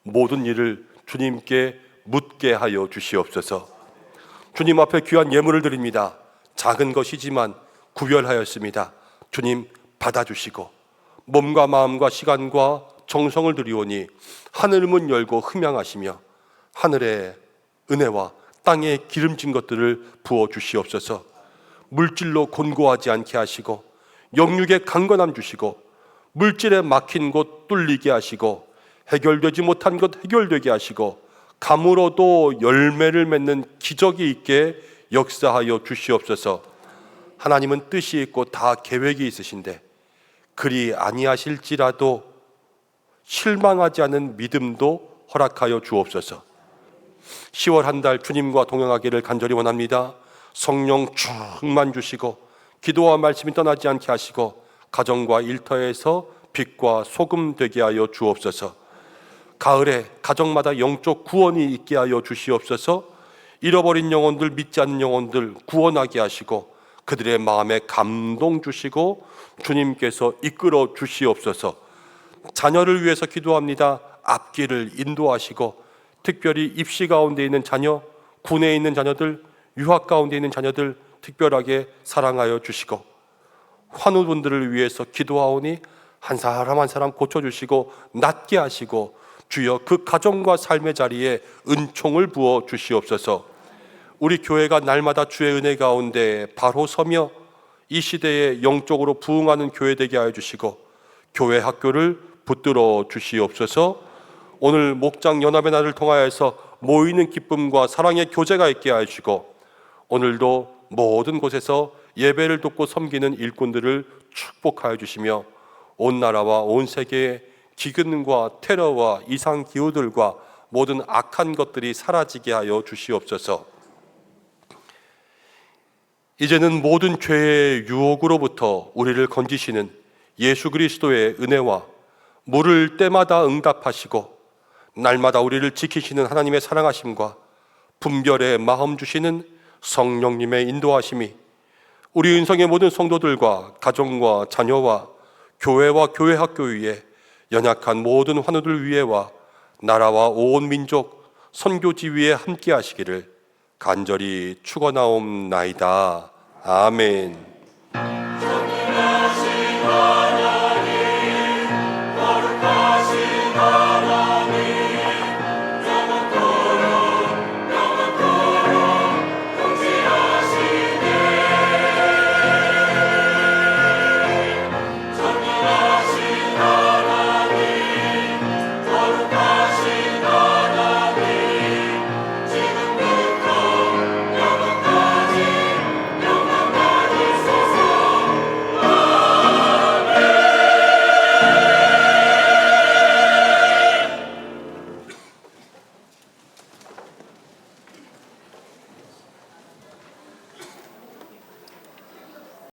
모든 일을 주님께 묻게 하여 주시옵소서. 주님 앞에 귀한 예물을 드립니다. 작은 것이지만 구별하였습니다. 주님 받아주시고 몸과 마음과 시간과 정성을 드리오니 하늘 문 열고 흠양하시며 하늘의 은혜와 땅에 기름진 것들을 부어 주시옵소서. 물질로 곤고하지 않게 하시고 영육에 강건함 주시고 물질에 막힌 곳 뚫리게 하시고 해결되지 못한 것 해결되게 하시고 감으로도 열매를 맺는 기적이 있게 역사하여 주시옵소서. 하나님은 뜻이 있고 다 계획이 있으신데 그리 아니하실지라도 실망하지 않은 믿음도 허락하여 주옵소서. 10월 한 달 주님과 동행하기를 간절히 원합니다. 성령 충만 주시고 기도와 말씀이 떠나지 않게 하시고 가정과 일터에서 빛과 소금 되게 하여 주옵소서. 가을에 가정마다 영적 구원이 있게 하여 주시옵소서. 잃어버린 영혼들, 믿지 않는 영혼들 구원하게 하시고 그들의 마음에 감동 주시고 주님께서 이끌어 주시옵소서. 자녀를 위해서 기도합니다. 앞길을 인도하시고 특별히 입시 가운데 있는 자녀, 군에 있는 자녀들, 유학 가운데 있는 자녀들 특별하게 사랑하여 주시고 환우분들을 위해서 기도하오니 한 사람 한 사람 고쳐주시고 낫게 하시고 주여 그 가정과 삶의 자리에 은총을 부어 주시옵소서. 우리 교회가 날마다 주의 은혜 가운데 바로 서며 이 시대에 영적으로 부흥하는 교회 되게 하여 주시고 교회 학교를 붙들어 주시옵소서. 오늘 목장 연합의 날을 통하여서 모이는 기쁨과 사랑의 교제가 있게 하시고 오늘도 모든 곳에서 예배를 돕고 섬기는 일꾼들을 축복하여 주시며 온 나라와 온 세계에 기근과 테러와 이상 기후들과 모든 악한 것들이 사라지게 하여 주시옵소서. 이제는 모든 죄의 유혹으로부터 우리를 건지시는 예수 그리스도의 은혜와 물을 때마다 응답하시고 날마다 우리를 지키시는 하나님의 사랑하심과 분별의 마음 주시는 성령님의 인도하심이 우리 은성의 모든 성도들과 가정과 자녀와 교회와 교회 학교 위에 연약한 모든 환우들 위에와 나라와 온 민족 선교지 위에 함께 하시기를 간절히 축원하옵나이다. 아멘.